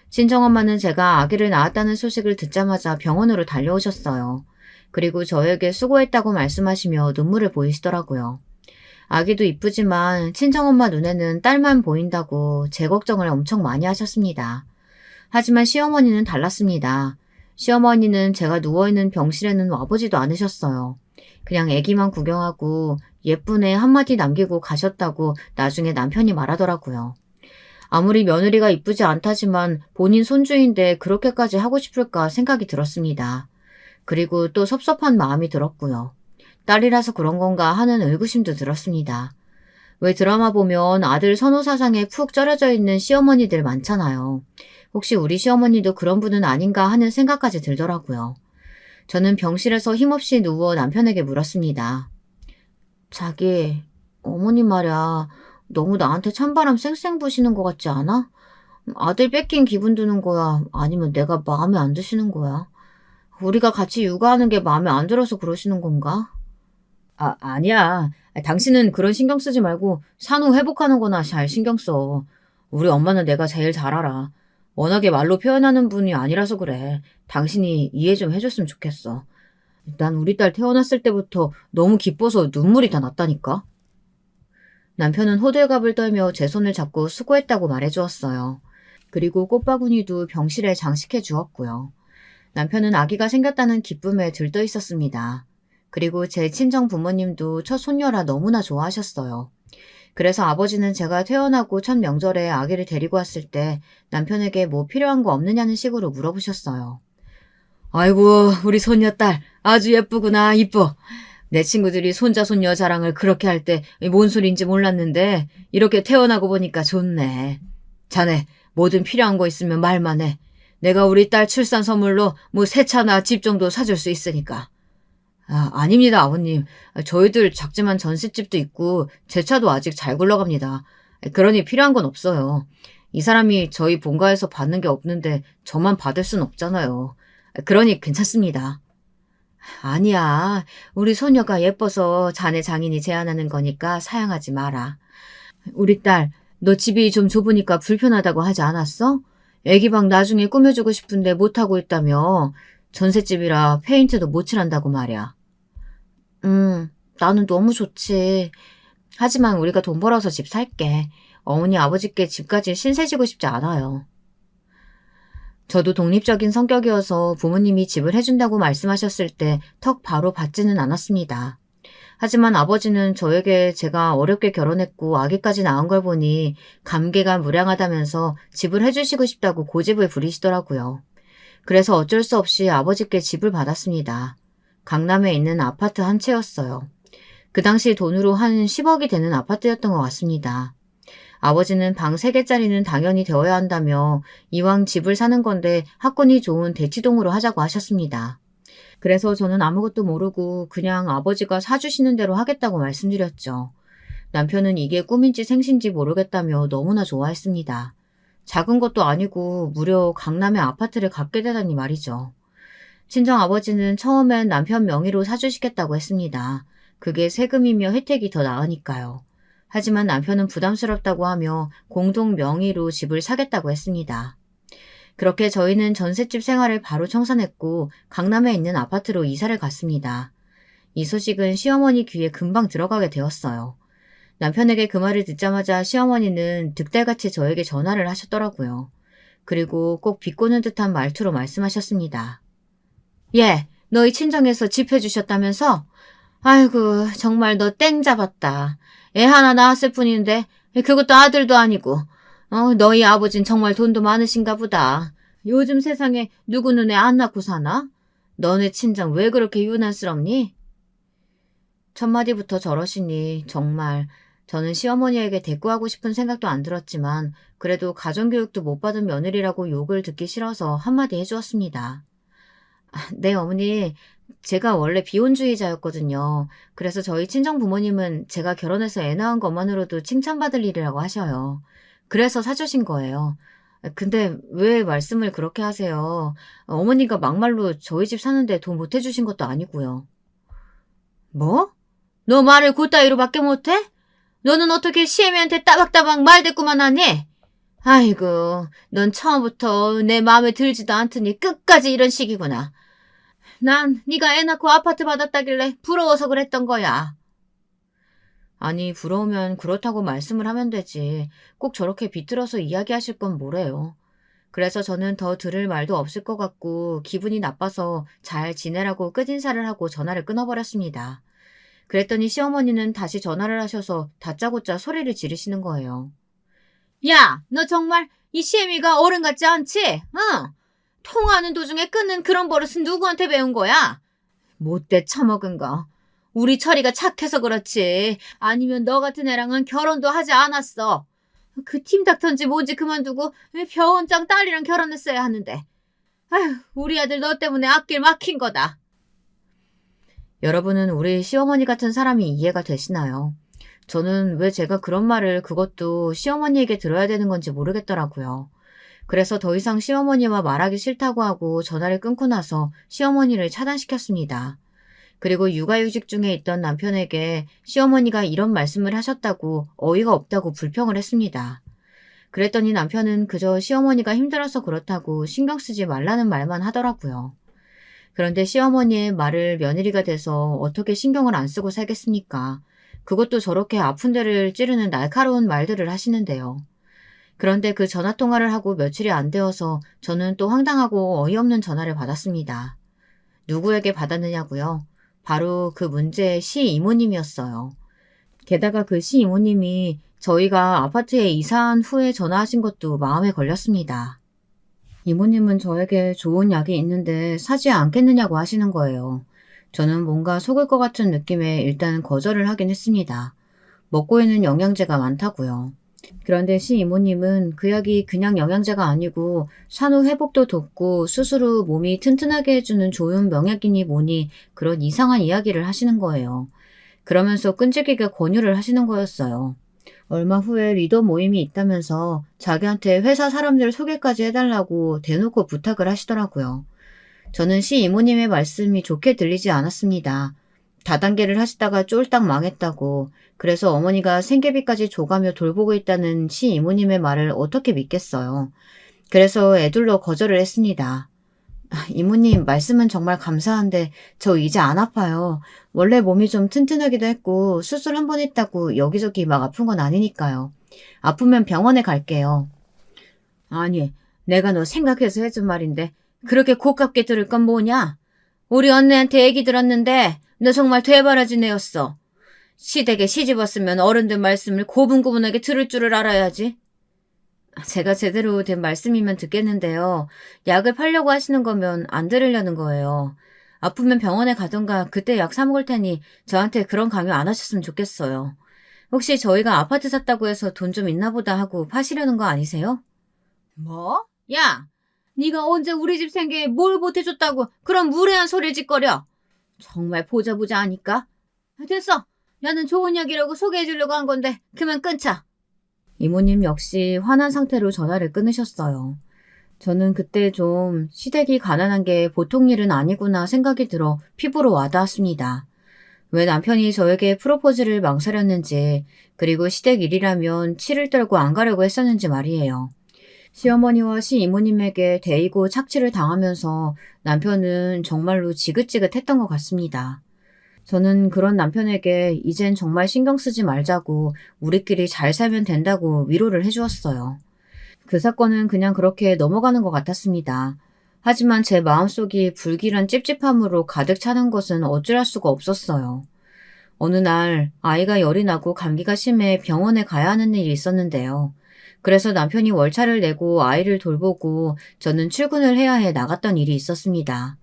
친정엄마는 제가 아기를 낳았다는 소식을 듣자마자 병원으로 달려오셨어요. 그리고 저에게 수고했다고 말씀하시며 눈물을 보이시더라고요. 아기도 이쁘지만 친정엄마 눈에는 딸만 보인다고 제 걱정을 엄청 많이 하셨습니다. 하지만 시어머니는 달랐습니다. 시어머니는 제가 누워있는 병실에는 와보지도 않으셨어요. 그냥 아기만 구경하고 예쁜 애 한마디 남기고 가셨다고 나중에 남편이 말하더라고요. 아무리 며느리가 이쁘지 않다지만 본인 손주인데 그렇게까지 하고 싶을까 생각이 들었습니다. 그리고 또 섭섭한 마음이 들었고요. 딸이라서 그런 건가 하는 의구심도 들었습니다. 왜 드라마 보면 아들 선호 사상에 푹 쩔어져 있는 시어머니들 많잖아요. 혹시 우리 시어머니도 그런 분은 아닌가 하는 생각까지 들더라고요. 저는 병실에서 힘없이 누워 남편에게 물었습니다. 자기, 어머니 말야, 너무 나한테 찬바람 쌩쌩 부시는 것 같지 않아? 아들 뺏긴 기분 드는 거야? 아니면 내가 마음에 안 드시는 거야? 우리가 같이 육아하는 게 마음에 안 들어서 그러시는 건가? 아니야. 당신은 그런 신경 쓰지 말고 산후 회복하는 거나 잘 신경 써. 우리 엄마는 내가 제일 잘 알아. 워낙에 말로 표현하는 분이 아니라서 그래. 당신이 이해 좀 해줬으면 좋겠어. 난 우리 딸 태어났을 때부터 너무 기뻐서 눈물이 다 났다니까. 남편은 호들갑을 떨며 제 손을 잡고 수고했다고 말해주었어요. 그리고 꽃바구니도 병실에 장식해 주었고요. 남편은 아기가 생겼다는 기쁨에 들떠 있었습니다. 그리고 제 친정 부모님도 첫 손녀라 너무나 좋아하셨어요. 그래서 아버지는 제가 퇴원하고 첫 명절에 아기를 데리고 왔을 때 남편에게 뭐 필요한 거 없느냐는 식으로 물어보셨어요. 아이고, 우리 손녀딸 아주 예쁘구나, 이뻐. 내 친구들이 손자 손녀 자랑을 그렇게 할 때 뭔 소린지 몰랐는데 이렇게 태어나고 보니까 좋네. 자네 뭐든 필요한 거 있으면 말만 해. 내가 우리 딸 출산 선물로 뭐 새 차나 집 정도 사줄 수 있으니까. 아닙니다, 아버님. 저희들 작지만 전셋집도 있고 제 차도 아직 잘 굴러갑니다. 그러니 필요한 건 없어요. 이 사람이 저희 본가에서 받는 게 없는데 저만 받을 순 없잖아요. 그러니 괜찮습니다. 아니야. 우리 소녀가 예뻐서 자네 장인이 제안하는 거니까 사양하지 마라. 우리 딸, 너 집이 좀 좁으니까 불편하다고 하지 않았어? 애기 방 나중에 꾸며주고 싶은데 못하고 있다며. 전셋집이라 페인트도 못 칠한다고 말이야. 나는 너무 좋지. 하지만 우리가 돈 벌어서 집 살게. 어머니 아버지께 집까지 신세지고 싶지 않아요. 저도 독립적인 성격이어서 부모님이 집을 해준다고 말씀하셨을 때 턱 바로 받지는 않았습니다. 하지만 아버지는 저에게 제가 어렵게 결혼했고 아기까지 낳은 걸 보니 감개가 무량하다면서 집을 해주시고 싶다고 고집을 부리시더라고요. 그래서 어쩔 수 없이 아버지께 집을 받았습니다. 강남에 있는 아파트 한 채였어요. 그 당시 돈으로 한 10억이 되는 아파트였던 것 같습니다. 아버지는 방 3개짜리는 당연히 되어야 한다며 이왕 집을 사는 건데 학군이 좋은 대치동으로 하자고 하셨습니다. 그래서 저는 아무것도 모르고 그냥 아버지가 사주시는 대로 하겠다고 말씀드렸죠. 남편은 이게 꿈인지 생신지 모르겠다며 너무나 좋아했습니다. 작은 것도 아니고 무려 강남의 아파트를 갖게 되다니 말이죠. 친정아버지는 처음엔 남편 명의로 사주시겠다고 했습니다. 그게 세금이며 혜택이 더 나으니까요. 하지만 남편은 부담스럽다고 하며 공동 명의로 집을 사겠다고 했습니다. 그렇게 저희는 전셋집 생활을 바로 청산했고 강남에 있는 아파트로 이사를 갔습니다. 이 소식은 시어머니 귀에 금방 들어가게 되었어요. 남편에게 그 말을 듣자마자 시어머니는 득달같이 저에게 전화를 하셨더라고요. 그리고 꼭 비꼬는 듯한 말투로 말씀하셨습니다. 예, 너희 친정에서 집 해주셨다면서? 아이고, 정말 너 땡 잡았다. 애 하나 낳았을 뿐인데 그것도 아들도 아니고. 너희 아버진 정말 돈도 많으신가 보다. 요즘 세상에 누구는 애 안 낳고 사나? 너네 친정 왜 그렇게 유난스럽니? 첫마디부터 저러시니 정말 저는 시어머니에게 대꾸하고 싶은 생각도 안 들었지만 그래도 가정교육도 못 받은 며느리라고 욕을 듣기 싫어서 한마디 해주었습니다. 네, 어머니. 제가 원래 비혼주의자였거든요. 그래서 저희 친정 부모님은 제가 결혼해서 애 낳은 것만으로도 칭찬받을 일이라고 하셔요. 그래서 사주신 거예요. 근데 왜 말씀을 그렇게 하세요? 어머니가 막말로 저희 집 사는데 돈 못 해주신 것도 아니고요. 뭐? 너 말을 그따위로밖에 못해? 너는 어떻게 시애미한테 따박따박 말대꾸만 하니? 아이고, 넌 처음부터 내 마음에 들지도 않더니 끝까지 이런 식이구나. 난 네가 애 낳고 아파트 받았다길래 부러워서 그랬던 거야. 아니, 부러우면 그렇다고 말씀을 하면 되지. 꼭 저렇게 비틀어서 이야기하실 건 뭐래요. 그래서 저는 더 들을 말도 없을 것 같고 기분이 나빠서 잘 지내라고 끝인사를 하고 전화를 끊어버렸습니다. 그랬더니 시어머니는 다시 전화를 하셔서 다짜고짜 소리를 지르시는 거예요. 야, 너 정말 이 시애미가 어른 같지 않지? 응? 통화하는 도중에 끊는 그런 버릇은 누구한테 배운 거야? 못돼 처먹은 거. 우리 철이가 착해서 그렇지. 아니면 너 같은 애랑은 결혼도 하지 않았어. 그 팀닥터인지 뭔지 그만두고 병원장 딸이랑 결혼했어야 하는데. 아휴, 우리 아들 너 때문에 앞길 막힌 거다. 여러분은 우리 시어머니 같은 사람이 이해가 되시나요? 저는 왜 제가 그런 말을 그것도 시어머니에게 들어야 되는 건지 모르겠더라고요. 그래서 더 이상 시어머니와 말하기 싫다고 하고 전화를 끊고 나서 시어머니를 차단시켰습니다. 그리고 육아휴직 중에 있던 남편에게 시어머니가 이런 말씀을 하셨다고 어이가 없다고 불평을 했습니다. 그랬더니 남편은 그저 시어머니가 힘들어서 그렇다고 신경 쓰지 말라는 말만 하더라고요. 그런데 시어머니의 말을 며느리가 돼서 어떻게 신경을 안 쓰고 살겠습니까? 그것도 저렇게 아픈 데를 찌르는 날카로운 말들을 하시는데요. 그런데 그 전화 통화를 하고 며칠이 안 되어서 저는 또 황당하고 어이없는 전화를 받았습니다. 누구에게 받았느냐고요? 바로 그 문제의 시 이모님이었어요. 게다가 그 시 이모님이 저희가 아파트에 이사한 후에 전화하신 것도 마음에 걸렸습니다. 이모님은 저에게 좋은 약이 있는데 사지 않겠느냐고 하시는 거예요. 저는 뭔가 속을 것 같은 느낌에 일단 거절을 하긴 했습니다. 먹고 있는 영양제가 많다고요. 그런데 시 이모님은 그 약이 그냥 영양제가 아니고 산후 회복도 돕고 스스로 몸이 튼튼하게 해주는 좋은 명약이니 뭐니 그런 이상한 이야기를 하시는 거예요. 그러면서 끈질기게 권유를 하시는 거였어요. 얼마 후에 리더 모임이 있다면서 자기한테 회사 사람들 소개까지 해달라고 대놓고 부탁을 하시더라고요. 저는 시 이모님의 말씀이 좋게 들리지 않았습니다. 다단계를 하시다가 쫄딱 망했다고, 그래서 어머니가 생계비까지 줘가며 돌보고 있다는 시 이모님의 말을 어떻게 믿겠어요. 그래서 애둘러 거절을 했습니다. 이모님, 말씀은 정말 감사한데 저 이제 안 아파요. 원래 몸이 좀 튼튼하기도 했고 수술 한 번 했다고 여기저기 막 아픈 건 아니니까요. 아프면 병원에 갈게요. 아니, 내가 너 생각해서 해준 말인데 그렇게 고깝게 들을 건 뭐냐? 우리 언니한테 얘기 들었는데 너 정말 되바라진 애였어. 시댁에 시집 왔으면 어른들 말씀을 고분고분하게 들을 줄을 알아야지. 제가 제대로 된 말씀이면 듣겠는데요. 약을 팔려고 하시는 거면 안 들으려는 거예요. 아프면 병원에 가던가 그때 약 사 먹을 테니 저한테 그런 강요 안 하셨으면 좋겠어요. 혹시 저희가 아파트 샀다고 해서 돈 좀 있나 보다 하고 파시려는 거 아니세요? 뭐? 야! 네가 언제 우리 집 생계에 뭘 보태줬다고 그런 무례한 소리를 짓거려? 정말 보자 보자 하니까. 됐어. 나는 좋은 약이라고 소개해주려고 한 건데 그만 끊자. 이모님 역시 화난 상태로 전화를 끊으셨어요. 저는 그때 좀 시댁이 가난한 게 보통 일은 아니구나 생각이 들어 피부로 와닿았습니다. 왜 남편이 저에게 프로포즈를 망설였는지, 그리고 시댁 일이라면 치를 떨고 안 가려고 했었는지 말이에요. 시어머니와 시이모님에게 대이고 착취를 당하면서 남편은 정말로 지긋지긋했던 것 같습니다. 저는 그런 남편에게 이젠 정말 신경 쓰지 말자고 우리끼리 잘 살면 된다고 위로를 해주었어요. 그 사건은 그냥 그렇게 넘어가는 것 같았습니다. 하지만 제 마음속이 불길한 찝찝함으로 가득 차는 것은 어찌할 수가 없었어요. 어느 날 아이가 열이 나고 감기가 심해 병원에 가야 하는 일이 있었는데요. 그래서 남편이 월차를 내고 아이를 돌보고 저는 출근을 해야 해 나갔던 일이 있었습니다.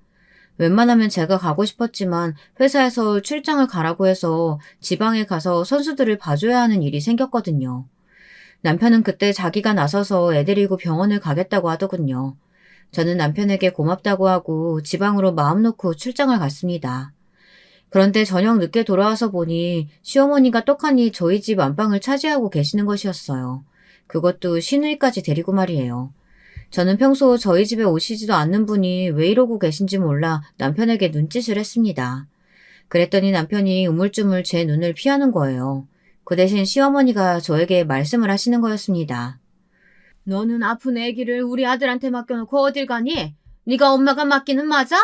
웬만하면 제가 가고 싶었지만 회사에서 출장을 가라고 해서 지방에 가서 선수들을 봐줘야 하는 일이 생겼거든요. 남편은 그때 자기가 나서서 애 데리고 병원을 가겠다고 하더군요. 저는 남편에게 고맙다고 하고 지방으로 마음 놓고 출장을 갔습니다. 그런데 저녁 늦게 돌아와서 보니 시어머니가 떡하니 저희 집 안방을 차지하고 계시는 것이었어요. 그것도 시누이까지 데리고 말이에요. 저는 평소 저희 집에 오시지도 않는 분이 왜 이러고 계신지 몰라 남편에게 눈짓을 했습니다. 그랬더니 남편이 우물쭈물 제 눈을 피하는 거예요. 그 대신 시어머니가 저에게 말씀을 하시는 거였습니다. 너는 아픈 아기를 우리 아들한테 맡겨놓고 어딜 가니? 네가 엄마가 맡기는 맞아?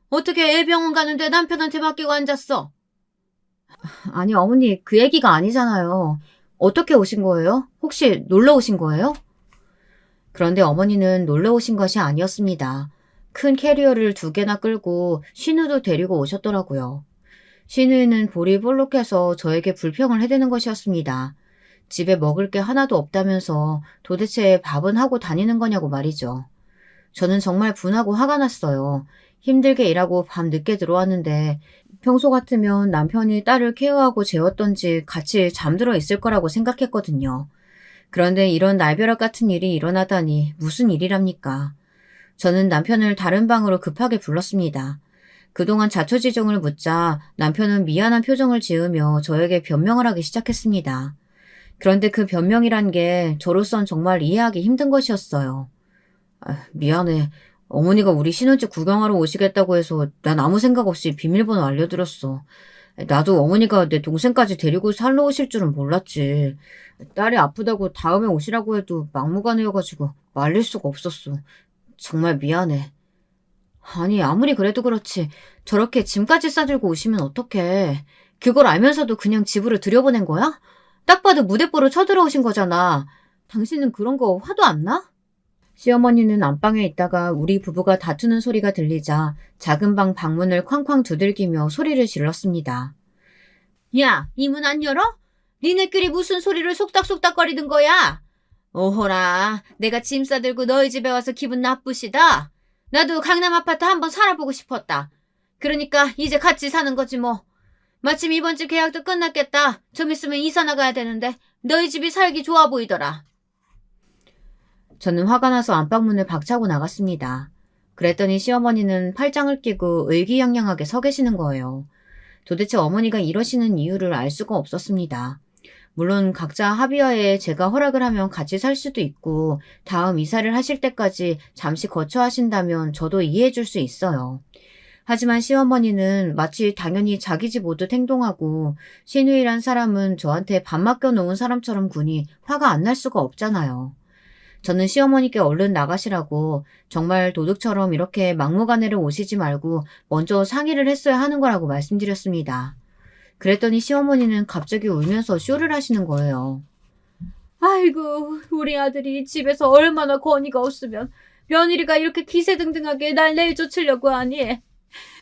어떻게 애 병원 가는데 남편한테 맡기고 앉았어? 아니 어머니, 그 얘기가 아니잖아요. 어떻게 오신 거예요? 혹시 놀러 오신 거예요? 그런데 어머니는 놀러 오신 것이 아니었습니다. 큰 캐리어를 2개나 끌고 신우도 데리고 오셨더라고요. 신우이는 볼이 볼록해서 저에게 불평을 해대는 것이었습니다. 집에 먹을 게 하나도 없다면서 도대체 밥은 하고 다니는 거냐고 말이죠. 저는 정말 분하고 화가 났어요. 힘들게 일하고 밤 늦게 들어왔는데 평소 같으면 남편이 딸을 케어하고 재웠던지 같이 잠들어 있을 거라고 생각했거든요. 그런데 이런 날벼락 같은 일이 일어나다니 무슨 일이랍니까? 저는 남편을 다른 방으로 급하게 불렀습니다. 그동안 자초지종을 묻자 남편은 미안한 표정을 지으며 저에게 변명을 하기 시작했습니다. 그런데 그 변명이란 게 저로선 정말 이해하기 힘든 것이었어요. 미안해. 어머니가 우리 신혼집 구경하러 오시겠다고 해서 난 아무 생각 없이 비밀번호 알려드렸어. 나도 어머니가 내 동생까지 데리고 살러 오실 줄은 몰랐지. 딸이 아프다고 다음에 오시라고 해도 막무가내여가지고 말릴 수가 없었어. 정말 미안해. 아니 아무리 그래도 그렇지 저렇게 짐까지 싸들고 오시면 어떡해. 그걸 알면서도 그냥 집으로 들여보낸 거야? 딱 봐도 무대뽀로 쳐들어오신 거잖아. 당신은 그런 거 화도 안 나? 시어머니는 안방에 있다가 우리 부부가 다투는 소리가 들리자 작은 방 방문을 쾅쾅 두들기며 소리를 질렀습니다. 야, 이 문 안 열어? 니네끼리 무슨 소리를 속닥속닥거리는 거야? 오호라, 내가 짐 싸들고 너희 집에 와서 기분 나쁘시다? 나도 강남 아파트 한번 살아보고 싶었다. 그러니까 이제 같이 사는 거지 뭐. 마침 이번 집 계약도 끝났겠다. 좀 있으면 이사 나가야 되는데 너희 집이 살기 좋아 보이더라. 저는 화가 나서 안방문을 박차고 나갔습니다. 그랬더니 시어머니는 팔짱을 끼고 의기양양하게 서 계시는 거예요. 도대체 어머니가 이러시는 이유를 알 수가 없었습니다. 물론 각자 합의하에 제가 허락을 하면 같이 살 수도 있고 다음 이사를 하실 때까지 잠시 거처하신다면 저도 이해해 줄 수 있어요. 하지만 시어머니는 마치 당연히 자기 집 오듯 행동하고 신우이란 사람은 저한테 밥 맡겨놓은 사람처럼 구니 화가 안 날 수가 없잖아요. 저는 시어머니께 얼른 나가시라고 정말 도둑처럼 이렇게 막무가내로 오시지 말고 먼저 상의를 했어야 하는 거라고 말씀드렸습니다. 그랬더니 시어머니는 갑자기 울면서 쇼를 하시는 거예요. 아이고, 우리 아들이 집에서 얼마나 권위가 없으면 며느리가 이렇게 기세등등하게 날 내쫓으려고 하니.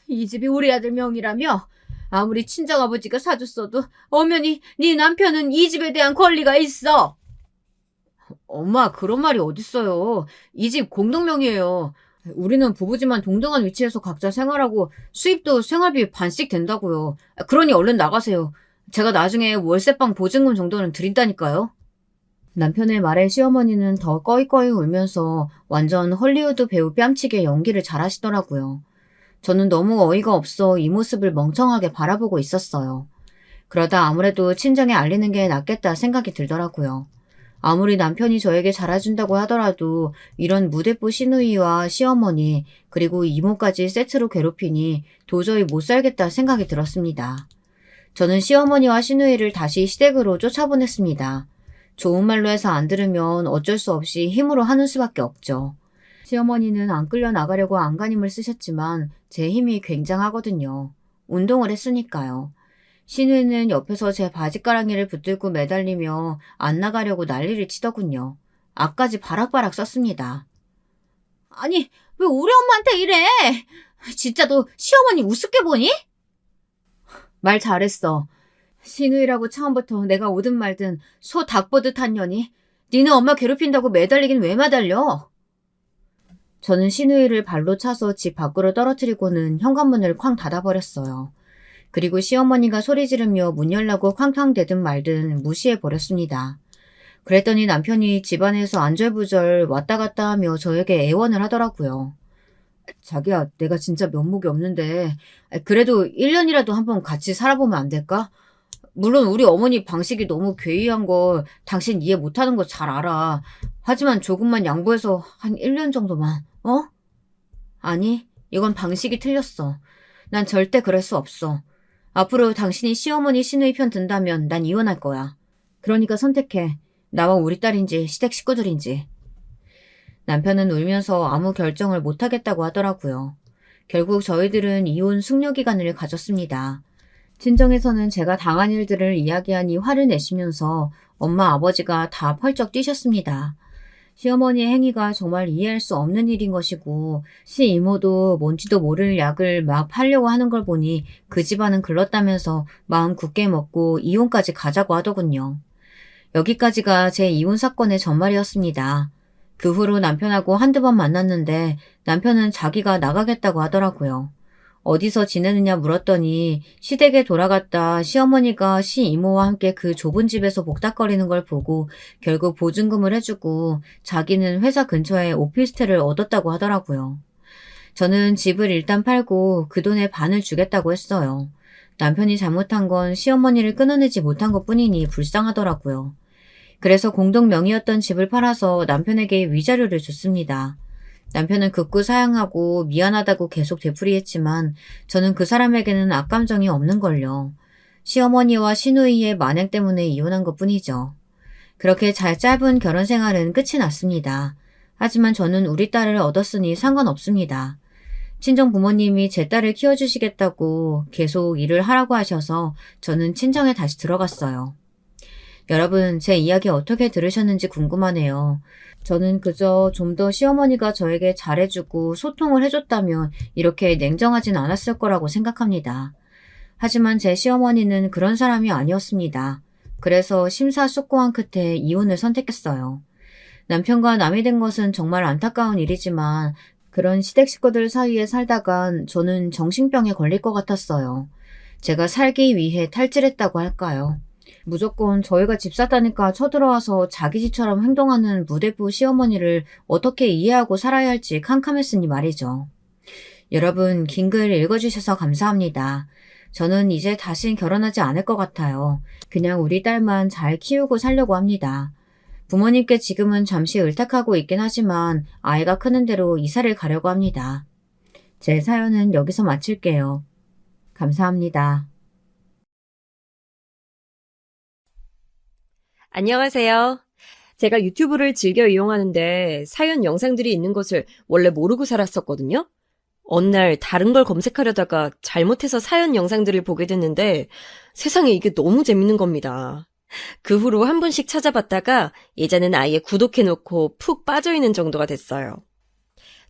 이 집이 우리 아들 명의라며 아무리 친정아버지가 사줬어도 엄연히 네 남편은 이 집에 대한 권리가 있어. 엄마, 그런 말이 어딨어요. 이 집 공동명의예요. 우리는 부부지만 동등한 위치에서 각자 생활하고 수입도 생활비 반씩 된다고요. 그러니 얼른 나가세요. 제가 나중에 월세방 보증금 정도는 드린다니까요. 남편의 말에 시어머니는 더 꺼이꺼이 울면서 완전 헐리우드 배우 뺨치게 연기를 잘하시더라고요. 저는 너무 어이가 없어 이 모습을 멍청하게 바라보고 있었어요. 그러다 아무래도 친정에 알리는 게 낫겠다 생각이 들더라고요. 아무리 남편이 저에게 잘해준다고 하더라도 이런 무대뽀 시누이와 시어머니 그리고 이모까지 세트로 괴롭히니 도저히 못 살겠다 생각이 들었습니다. 저는 시어머니와 시누이를 다시 시댁으로 쫓아보냈습니다. 좋은 말로 해서 안 들으면 어쩔 수 없이 힘으로 하는 수밖에 없죠. 시어머니는 안 끌려 나가려고 안간힘을 쓰셨지만 제 힘이 굉장하거든요. 운동을 했으니까요. 시누이는 옆에서 제 바지가랑이를 붙들고 매달리며 안 나가려고 난리를 치더군요. 앞까지 바락바락 썼습니다. 아니, 왜 우리 엄마한테 이래? 진짜 너 시어머니 우습게 보니? 말 잘했어. 시누이라고 처음부터 내가 오든 말든 소 닭 보듯 한 년이 니네 엄마 괴롭힌다고 매달리긴 왜 매달려? 저는 시누이를 발로 차서 집 밖으로 떨어뜨리고는 현관문을 쾅 닫아버렸어요. 그리고 시어머니가 소리 지르며 문 열라고 쾅쾅대든 말든 무시해버렸습니다. 그랬더니 남편이 집안에서 안절부절 왔다 갔다 하며 저에게 애원을 하더라고요. 자기야, 내가 진짜 면목이 없는데 그래도 1년이라도 한번 같이 살아보면 안 될까? 물론 우리 어머니 방식이 너무 괴이한 거 당신 이해 못하는 거 잘 알아. 하지만 조금만 양보해서 한 1년 정도만, 어? 아니, 이건 방식이 틀렸어. 난 절대 그럴 수 없어. 앞으로 당신이 시어머니 시누이 편 든다면 난 이혼할 거야. 그러니까 선택해. 나와 우리 딸인지 시댁 식구들인지. 남편은 울면서 아무 결정을 못하겠다고 하더라고요. 결국 저희들은 이혼 숙려 기간을 가졌습니다. 친정에서는 제가 당한 일들을 이야기하니 화를 내시면서 엄마 아버지가 다 펄쩍 뛰셨습니다. 시어머니의 행위가 정말 이해할 수 없는 일인 것이고 시이모도 뭔지도 모를 약을 막 팔려고 하는 걸 보니 그 집안은 글렀다면서 마음 굳게 먹고 이혼까지 가자고 하더군요. 여기까지가 제 이혼 사건의 전말이었습니다. 그 후로 남편하고 한두 번 만났는데 남편은 자기가 나가겠다고 하더라고요. 어디서 지내느냐 물었더니 시댁에 돌아갔다 시어머니가 시이모와 함께 그 좁은 집에서 복닥거리는 걸 보고 결국 보증금을 해주고 자기는 회사 근처에 오피스텔을 얻었다고 하더라고요. 저는 집을 일단 팔고 그 돈의 반을 주겠다고 했어요. 남편이 잘못한 건 시어머니를 끊어내지 못한 것뿐이니 불쌍하더라고요. 그래서 공동 명의였던 집을 팔아서 남편에게 위자료를 줬습니다. 남편은 극구 사양하고 미안하다고 계속 되풀이했지만 저는 그 사람에게는 악감정이 없는걸요. 시어머니와 시누이의 만행 때문에 이혼한 것뿐이죠. 그렇게 잘 짧은 결혼 생활은 끝이 났습니다. 하지만 저는 우리 딸을 얻었으니 상관없습니다. 친정 부모님이 제 딸을 키워주시겠다고 계속 일을 하라고 하셔서 저는 친정에 다시 들어갔어요. 여러분, 제 이야기 어떻게 들으셨는지 궁금하네요. 저는 그저 좀 더 시어머니가 저에게 잘해주고 소통을 해줬다면 이렇게 냉정하진 않았을 거라고 생각합니다. 하지만 제 시어머니는 그런 사람이 아니었습니다. 그래서 심사숙고한 끝에 이혼을 선택했어요. 남편과 남이 된 것은 정말 안타까운 일이지만 그런 시댁 식구들 사이에 살다간 저는 정신병에 걸릴 것 같았어요. 제가 살기 위해 탈질했다고 할까요? 무조건 저희가 집 샀다니까 쳐들어와서 자기 집처럼 행동하는 무대부 시어머니를 어떻게 이해하고 살아야 할지 캄캄했으니 말이죠. 여러분, 긴 글 읽어주셔서 감사합니다. 저는 이제 다신 결혼하지 않을 것 같아요. 그냥 우리 딸만 잘 키우고 살려고 합니다. 부모님께 지금은 잠시 의탁하고 있긴 하지만 아이가 크는 대로 이사를 가려고 합니다. 제 사연은 여기서 마칠게요. 감사합니다. 안녕하세요. 제가 유튜브를 즐겨 이용하는데 사연 영상들이 있는 것을 원래 모르고 살았었거든요. 어느 날 다른 걸 검색하려다가 잘못해서 사연 영상들을 보게 됐는데 세상에 이게 너무 재밌는 겁니다. 그 후로 한 번씩 찾아봤다가 이제는 아예 구독해놓고 푹 빠져있는 정도가 됐어요.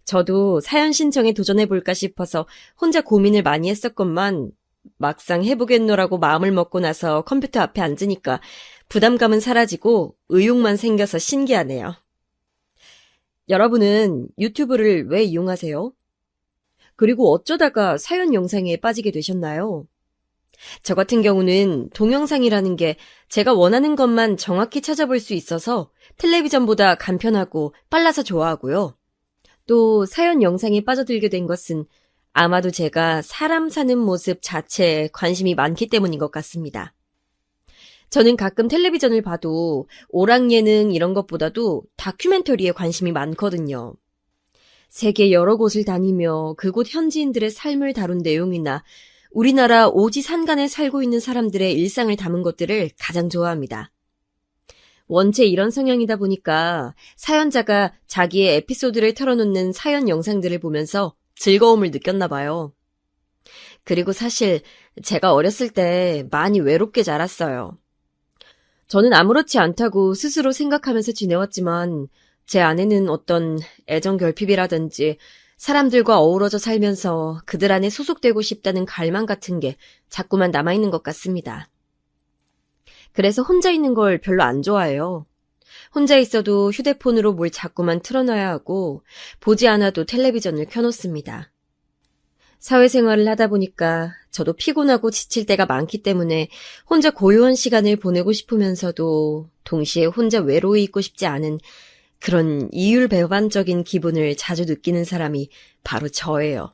저도 사연 신청에 도전해볼까 싶어서 혼자 고민을 많이 했었건만 막상 해보겠노라고 마음을 먹고 나서 컴퓨터 앞에 앉으니까 부담감은 사라지고 의욕만 생겨서 신기하네요. 여러분은 유튜브를 왜 이용하세요? 그리고 어쩌다가 사연 영상에 빠지게 되셨나요? 저 같은 경우는 동영상이라는 게 제가 원하는 것만 정확히 찾아볼 수 있어서 텔레비전보다 간편하고 빨라서 좋아하고요. 또 사연 영상에 빠져들게 된 것은 아마도 제가 사람 사는 모습 자체에 관심이 많기 때문인 것 같습니다. 저는 가끔 텔레비전을 봐도 오락 예능 이런 것보다도 다큐멘터리에 관심이 많거든요. 세계 여러 곳을 다니며 그곳 현지인들의 삶을 다룬 내용이나 우리나라 오지산간에 살고 있는 사람들의 일상을 담은 것들을 가장 좋아합니다. 원체 이런 성향이다 보니까 사연자가 자기의 에피소드를 털어놓는 사연 영상들을 보면서 즐거움을 느꼈나 봐요. 그리고 사실 제가 어렸을 때 많이 외롭게 자랐어요. 저는 아무렇지 않다고 스스로 생각하면서 지내왔지만 제 안에는 어떤 애정 결핍이라든지 사람들과 어우러져 살면서 그들 안에 소속되고 싶다는 갈망 같은 게 자꾸만 남아있는 것 같습니다. 그래서 혼자 있는 걸 별로 안 좋아해요. 혼자 있어도 휴대폰으로 뭘 자꾸만 틀어놔야 하고 보지 않아도 텔레비전을 켜놓습니다. 사회생활을 하다 보니까 저도 피곤하고 지칠 때가 많기 때문에 혼자 고요한 시간을 보내고 싶으면서도 동시에 혼자 외로이 있고 싶지 않은 그런 이율배반적인 기분을 자주 느끼는 사람이 바로 저예요.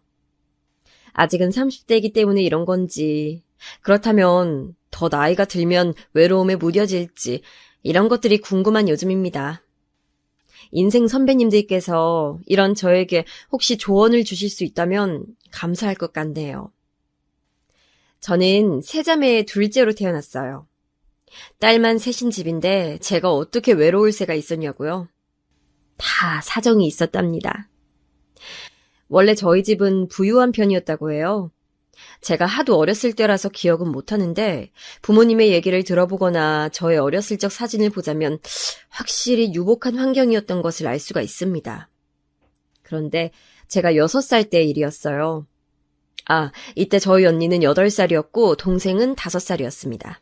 아직은 30대이기 때문에 이런 건지, 그렇다면 더 나이가 들면 외로움에 무뎌질지 이런 것들이 궁금한 요즘입니다. 인생 선배님들께서 이런 저에게 혹시 조언을 주실 수 있다면 감사할 것 같네요. 저는 세 자매의 둘째로 태어났어요. 딸만 셋인 집인데 제가 어떻게 외로울 새가 있었냐고요? 다 사정이 있었답니다. 원래 저희 집은 부유한 편이었다고 해요. 제가 하도 어렸을 때라서 기억은 못하는데 부모님의 얘기를 들어보거나 저의 어렸을 적 사진을 보자면 확실히 유복한 환경이었던 것을 알 수가 있습니다. 그런데 제가 6살 때 일이었어요. 이때 저희 언니는 8살이었고 동생은 5살이었습니다.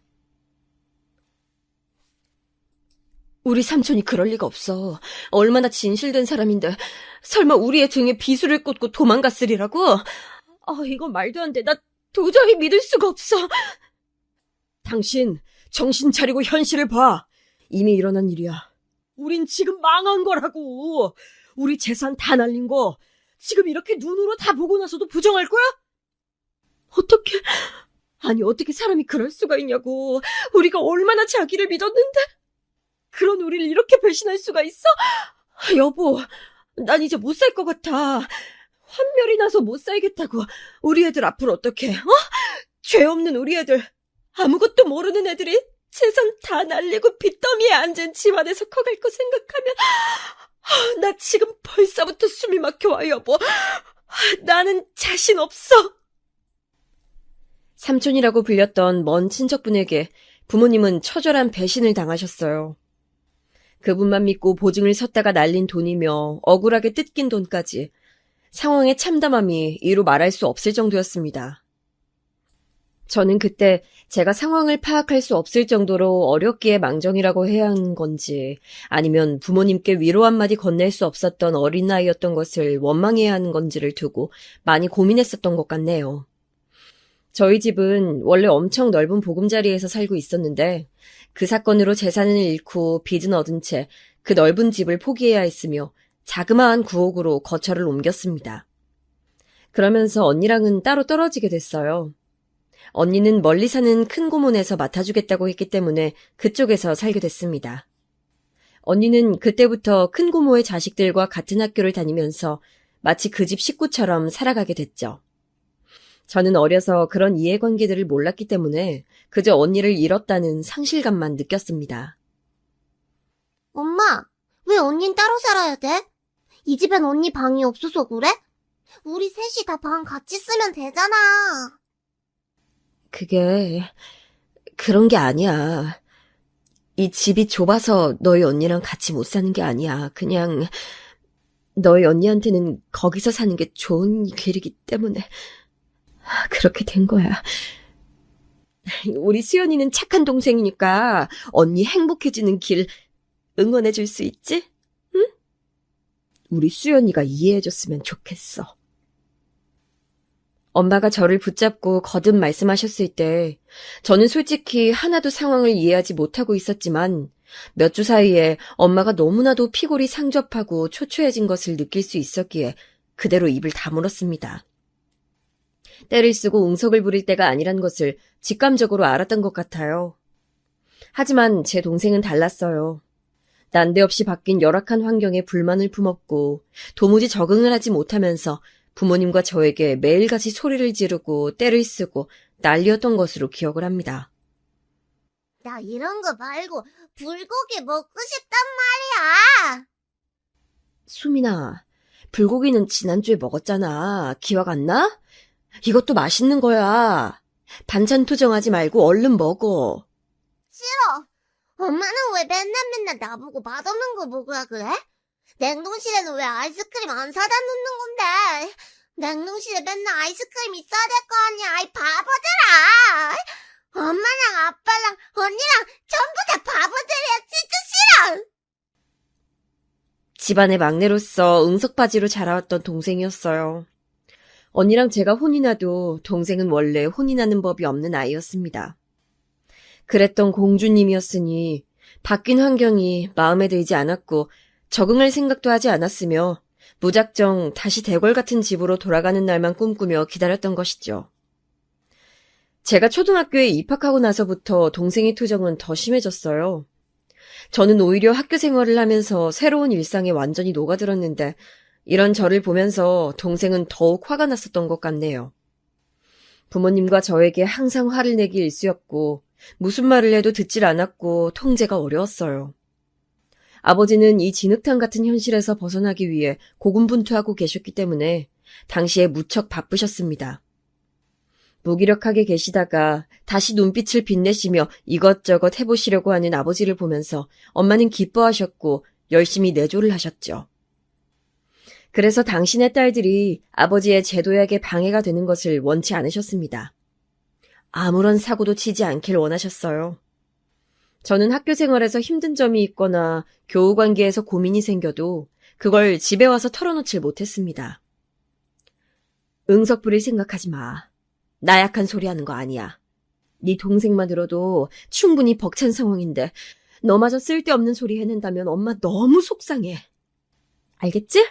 우리 삼촌이 그럴 리가 없어. 얼마나 진실된 사람인데 설마 우리의 등에 비수를 꽂고 도망갔으리라고? 이건 말도 안 돼. 나 도저히 믿을 수가 없어. 당신 정신 차리고 현실을 봐. 이미 일어난 일이야. 우린 지금 망한 거라고. 우리 재산 다 날린 거 지금 이렇게 눈으로 다 보고 나서도 부정할 거야? 어떻게 사람이 그럴 수가 있냐고. 우리가 얼마나 자기를 믿었는데 그런 우리를 이렇게 배신할 수가 있어? 여보, 난 이제 못 살 것 같아. 환멸이 나서 못 살겠다고. 우리 애들 앞으로 어떡해? 죄 없는 우리 애들, 아무것도 모르는 애들이 재산 다 날리고 빚더미에 앉은 집안에서 커갈 거 생각하면 나 지금 벌써부터 숨이 막혀와, 여보. 나는 자신 없어. 삼촌이라고 불렸던 먼 친척분에게 부모님은 처절한 배신을 당하셨어요. 그분만 믿고 보증을 섰다가 날린 돈이며 억울하게 뜯긴 돈까지 상황의 참담함이 이루 말할 수 없을 정도였습니다. 저는 그때 제가 상황을 파악할 수 없을 정도로 어렵기에 망정이라고 해야 하는 건지 아니면 부모님께 위로 한마디 건넬 수 없었던 어린 나이였던 것을 원망해야 하는 건지를 두고 많이 고민했었던 것 같네요. 저희 집은 원래 엄청 넓은 보금자리에서 살고 있었는데 그 사건으로 재산을 잃고 빚은 얻은 채 그 넓은 집을 포기해야 했으며 자그마한 구옥으로 거처를 옮겼습니다. 그러면서 언니랑은 따로 떨어지게 됐어요. 언니는 멀리 사는 큰 고모네에서 맡아주겠다고 했기 때문에 그쪽에서 살게 됐습니다. 언니는 그때부터 큰 고모의 자식들과 같은 학교를 다니면서 마치 그 집 식구처럼 살아가게 됐죠. 저는 어려서 그런 이해관계들을 몰랐기 때문에 그저 언니를 잃었다는 상실감만 느꼈습니다. 엄마, 왜 언닌 따로 살아야 돼? 이 집엔 언니 방이 없어서 그래? 우리 셋이 다 방 같이 쓰면 되잖아. 그게 그런 게 아니야. 이 집이 좁아서 너희 언니랑 같이 못 사는 게 아니야. 그냥 너희 언니한테는 거기서 사는 게 좋은 길이기 때문에 그렇게 된 거야. 우리 수연이는 착한 동생이니까 언니 행복해지는 길 응원해 줄 수 있지? 응? 우리 수연이가 이해해줬으면 좋겠어. 엄마가 저를 붙잡고 거듭 말씀하셨을 때 저는 솔직히 하나도 상황을 이해하지 못하고 있었지만 몇 주 사이에 엄마가 너무나도 피골이 상접하고 초췌해진 것을 느낄 수 있었기에 그대로 입을 다물었습니다. 때를 쓰고 응석을 부릴 때가 아니란 것을 직감적으로 알았던 것 같아요. 하지만 제 동생은 달랐어요. 난데없이 바뀐 열악한 환경에 불만을 품었고 도무지 적응을 하지 못하면서 부모님과 저에게 매일같이 소리를 지르고 때를 쓰고 난리였던 것으로 기억을 합니다. 나 이런 거 말고 불고기 먹고 싶단 말이야. 수민아, 불고기는 지난주에 먹었잖아. 기억 안 나? 이것도 맛있는 거야. 반찬 투정하지 말고 얼른 먹어. 싫어. 엄마는 왜 맨날 나보고 맛없는 거 먹으라 그래? 냉동실에는 왜 아이스크림 안 사다 놓는 건데? 냉동실에 맨날 아이스크림 있어야 될 거 아니야, 이 바보들아! 엄마랑 아빠랑 언니랑 전부 다 바보들이야, 진짜 싫어! 집안의 막내로서 응석바지로 자라왔던 동생이었어요. 언니랑 제가 혼이 나도 동생은 원래 혼이 나는 법이 없는 아이였습니다. 그랬던 공주님이었으니 바뀐 환경이 마음에 들지 않았고 적응할 생각도 하지 않았으며 무작정 다시 대궐 같은 집으로 돌아가는 날만 꿈꾸며 기다렸던 것이죠. 제가 초등학교에 입학하고 나서부터 동생의 투정은 더 심해졌어요. 저는 오히려 학교 생활을 하면서 새로운 일상에 완전히 녹아들었는데 이런 저를 보면서 동생은 더욱 화가 났었던 것 같네요. 부모님과 저에게 항상 화를 내기 일쑤였고 무슨 말을 해도 듣질 않았고 통제가 어려웠어요. 아버지는 이 진흙탕 같은 현실에서 벗어나기 위해 고군분투하고 계셨기 때문에 당시에 무척 바쁘셨습니다. 무기력하게 계시다가 다시 눈빛을 빛내시며 이것저것 해보시려고 하는 아버지를 보면서 엄마는 기뻐하셨고 열심히 내조를 하셨죠. 그래서 당신의 딸들이 아버지의 제도약에 방해가 되는 것을 원치 않으셨습니다. 아무런 사고도 치지 않길 원하셨어요. 저는 학교 생활에서 힘든 점이 있거나 교우 관계에서 고민이 생겨도 그걸 집에 와서 털어놓질 못했습니다. 응석 부릴 생각하지 마. 나약한 소리 하는 거 아니야. 네 동생만 들어도 충분히 벅찬 상황인데 너마저 쓸데없는 소리 해낸다면 엄마 너무 속상해. 알겠지?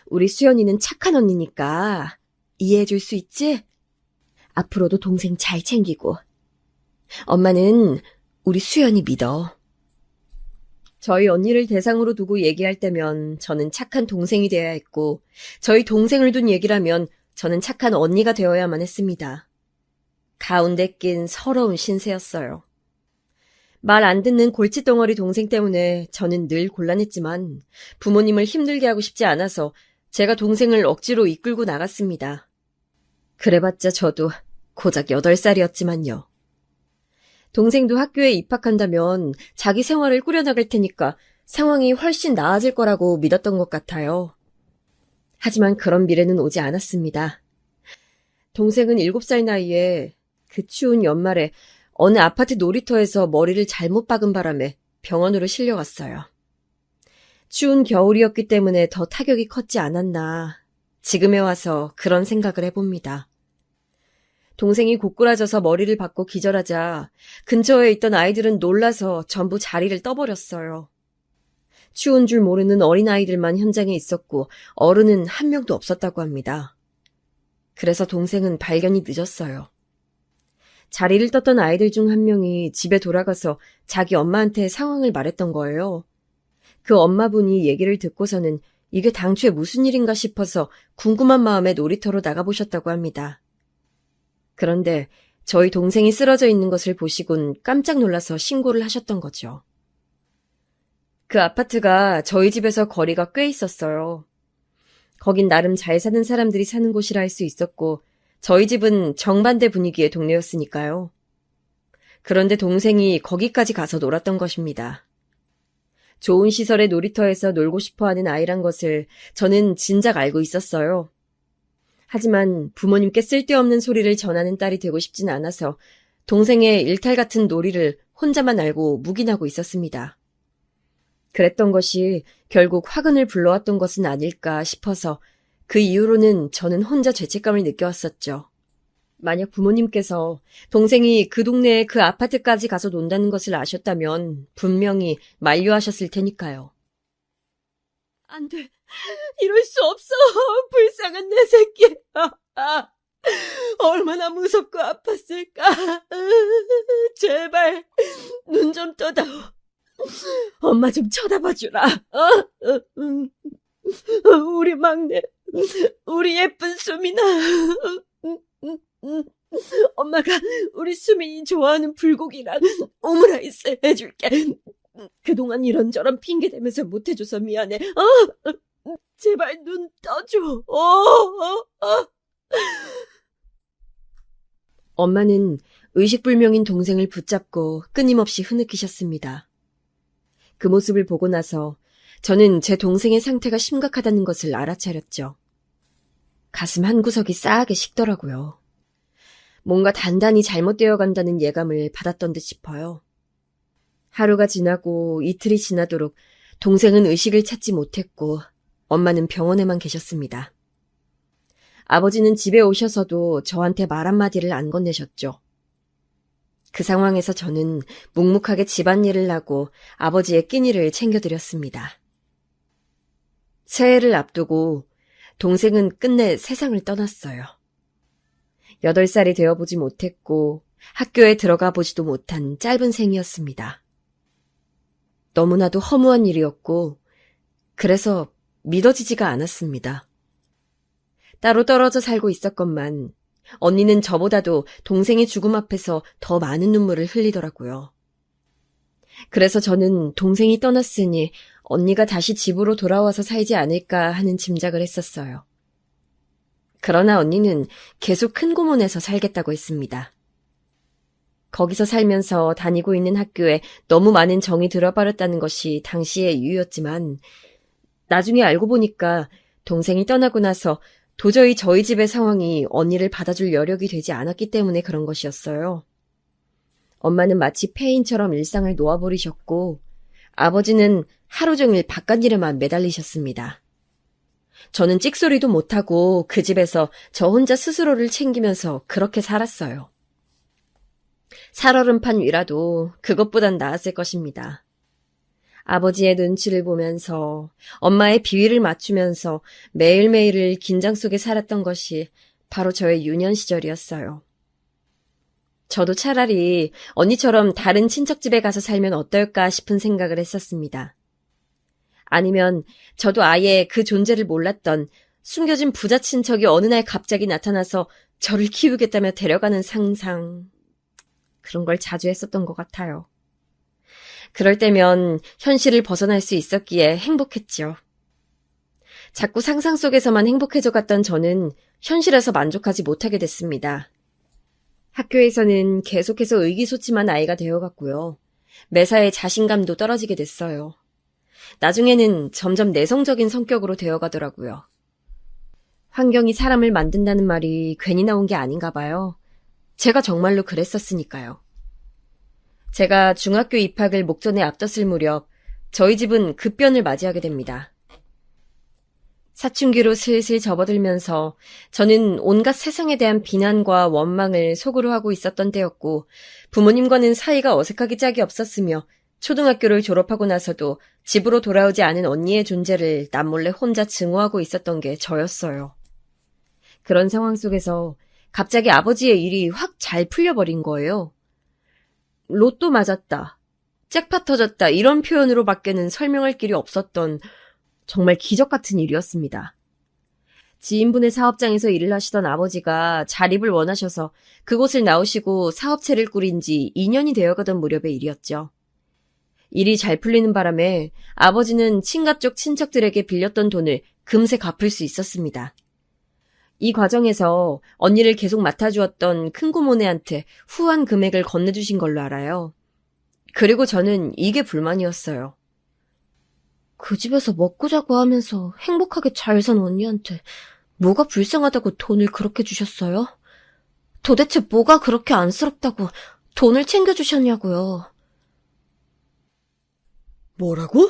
우리 수연이는 착한 언니니까 이해해줄 수 있지? 앞으로도 동생 잘 챙기고. 엄마는 우리 수연이 믿어. 저희 언니를 대상으로 두고 얘기할 때면 저는 착한 동생이 되어야 했고 저희 동생을 둔 얘기라면 저는 착한 언니가 되어야만 했습니다. 가운데 낀 서러운 신세였어요. 말 안 듣는 골칫덩어리 동생 때문에 저는 늘 곤란했지만 부모님을 힘들게 하고 싶지 않아서 제가 동생을 억지로 이끌고 나갔습니다. 그래봤자 저도 고작 8살이었지만요. 동생도 학교에 입학한다면 자기 생활을 꾸려나갈 테니까 상황이 훨씬 나아질 거라고 믿었던 것 같아요. 하지만 그런 미래는 오지 않았습니다. 동생은 7살 나이에 그 추운 연말에 어느 아파트 놀이터에서 머리를 잘못 박은 바람에 병원으로 실려갔어요. 추운 겨울이었기 때문에 더 타격이 컸지 않았나. 지금에 와서 그런 생각을 해봅니다. 동생이 고꾸라져서 머리를 박고 기절하자 근처에 있던 아이들은 놀라서 전부 자리를 떠버렸어요. 추운 줄 모르는 어린아이들만 현장에 있었고 어른은 한 명도 없었다고 합니다. 그래서 동생은 발견이 늦었어요. 자리를 떴던 아이들 중 한 명이 집에 돌아가서 자기 엄마한테 상황을 말했던 거예요. 그 엄마분이 얘기를 듣고서는 이게 당초에 무슨 일인가 싶어서 궁금한 마음에 놀이터로 나가보셨다고 합니다. 그런데 저희 동생이 쓰러져 있는 것을 보시곤 깜짝 놀라서 신고를 하셨던 거죠. 그 아파트가 저희 집에서 거리가 꽤 있었어요. 거긴 나름 잘 사는 사람들이 사는 곳이라 할 수 있었고 저희 집은 정반대 분위기의 동네였으니까요. 그런데 동생이 거기까지 가서 놀았던 것입니다. 좋은 시설의 놀이터에서 놀고 싶어하는 아이란 것을 저는 진작 알고 있었어요. 하지만 부모님께 쓸데없는 소리를 전하는 딸이 되고 싶진 않아서 동생의 일탈 같은 놀이를 혼자만 알고 묵인하고 있었습니다. 그랬던 것이 결국 화근을 불러왔던 것은 아닐까 싶어서 그 이후로는 저는 혼자 죄책감을 느껴왔었죠. 만약 부모님께서 동생이 그 동네에 그 아파트까지 가서 논다는 것을 아셨다면 분명히 만류하셨을 테니까요. 안 돼. 이럴 수 없어. 불쌍한 내 새끼. 얼마나 무섭고 아팠을까. 제발 눈 좀 떠다오. 엄마 좀 쳐다봐주라. 우리 막내, 우리 예쁜 수민아. 엄마가 우리 수민이 좋아하는 불고기랑 오므라이스 해줄게. 그동안 이런저런 핑계 대면서 못해줘서 미안해. 제발 눈 떠줘. 엄마는 의식불명인 동생을 붙잡고 끊임없이 흐느끼셨습니다. 그 모습을 보고 나서 저는 제 동생의 상태가 심각하다는 것을 알아차렸죠. 가슴 한구석이 싸하게 식더라고요. 뭔가 단단히 잘못되어 간다는 예감을 받았던 듯 싶어요. 하루가 지나고 이틀이 지나도록 동생은 의식을 찾지 못했고 엄마는 병원에만 계셨습니다. 아버지는 집에 오셔서도 저한테 말 한마디를 안 건네셨죠. 그 상황에서 저는 묵묵하게 집안일을 하고 아버지의 끼니를 챙겨드렸습니다. 새해를 앞두고 동생은 끝내 세상을 떠났어요. 8살이 되어보지 못했고 학교에 들어가 보지도 못한 짧은 생이었습니다. 너무나도 허무한 일이었고 그래서 믿어지지가 않았습니다. 따로 떨어져 살고 있었건만 언니는 저보다도 동생의 죽음 앞에서 더 많은 눈물을 흘리더라고요. 그래서 저는 동생이 떠났으니 언니가 다시 집으로 돌아와서 살지 않을까 하는 짐작을 했었어요. 그러나 언니는 계속 큰 고문에서 살겠다고 했습니다. 거기서 살면서 다니고 있는 학교에 너무 많은 정이 들어버렸다는 것이 당시의 이유였지만 나중에 알고 보니까 동생이 떠나고 나서 도저히 저희 집의 상황이 언니를 받아줄 여력이 되지 않았기 때문에 그런 것이었어요. 엄마는 마치 폐인처럼 일상을 놓아버리셨고 아버지는 하루 종일 바깥일에만 매달리셨습니다. 저는 찍소리도 못하고 그 집에서 저 혼자 스스로를 챙기면서 그렇게 살았어요. 살얼음판 위라도 그것보단 나았을 것입니다. 아버지의 눈치를 보면서 엄마의 비위를 맞추면서 매일매일을 긴장 속에 살았던 것이 바로 저의 유년 시절이었어요. 저도 차라리 언니처럼 다른 친척 집에 가서 살면 어떨까 싶은 생각을 했었습니다. 아니면 저도 아예 그 존재를 몰랐던 숨겨진 부자 친척이 어느 날 갑자기 나타나서 저를 키우겠다며 데려가는 상상. 그런 걸 자주 했었던 것 같아요. 그럴 때면 현실을 벗어날 수 있었기에 행복했죠. 자꾸 상상 속에서만 행복해져 갔던 저는 현실에서 만족하지 못하게 됐습니다. 학교에서는 계속해서 의기소침한 아이가 되어갔고요. 매사에 자신감도 떨어지게 됐어요. 나중에는 점점 내성적인 성격으로 되어가더라고요. 환경이 사람을 만든다는 말이 괜히 나온 게 아닌가 봐요. 제가 정말로 그랬었으니까요. 제가 중학교 입학을 목전에 앞뒀을 무렵 저희 집은 급변을 맞이하게 됩니다. 사춘기로 슬슬 접어들면서 저는 온갖 세상에 대한 비난과 원망을 속으로 하고 있었던 때였고 부모님과는 사이가 어색하기 짝이 없었으며 초등학교를 졸업하고 나서도 집으로 돌아오지 않은 언니의 존재를 남몰래 혼자 증오하고 있었던 게 저였어요. 그런 상황 속에서 갑자기 아버지의 일이 확 잘 풀려버린 거예요. 로또 맞았다, 잭팟 터졌다 이런 표현으로 밖에는 설명할 길이 없었던 정말 기적 같은 일이었습니다. 지인분의 사업장에서 일을 하시던 아버지가 자립을 원하셔서 그곳을 나오시고 사업체를 꾸린 지 2년이 되어가던 무렵의 일이었죠. 일이 잘 풀리는 바람에 아버지는 친가 쪽 친척들에게 빌렸던 돈을 금세 갚을 수 있었습니다. 이 과정에서 언니를 계속 맡아주었던 큰고모네한테 후한 금액을 건네주신 걸로 알아요. 그리고 저는 이게 불만이었어요. 그 집에서 먹고 자고 하면서 행복하게 잘 산 언니한테 뭐가 불쌍하다고 돈을 그렇게 주셨어요? 도대체 뭐가 그렇게 안쓰럽다고 돈을 챙겨주셨냐고요. 뭐라고?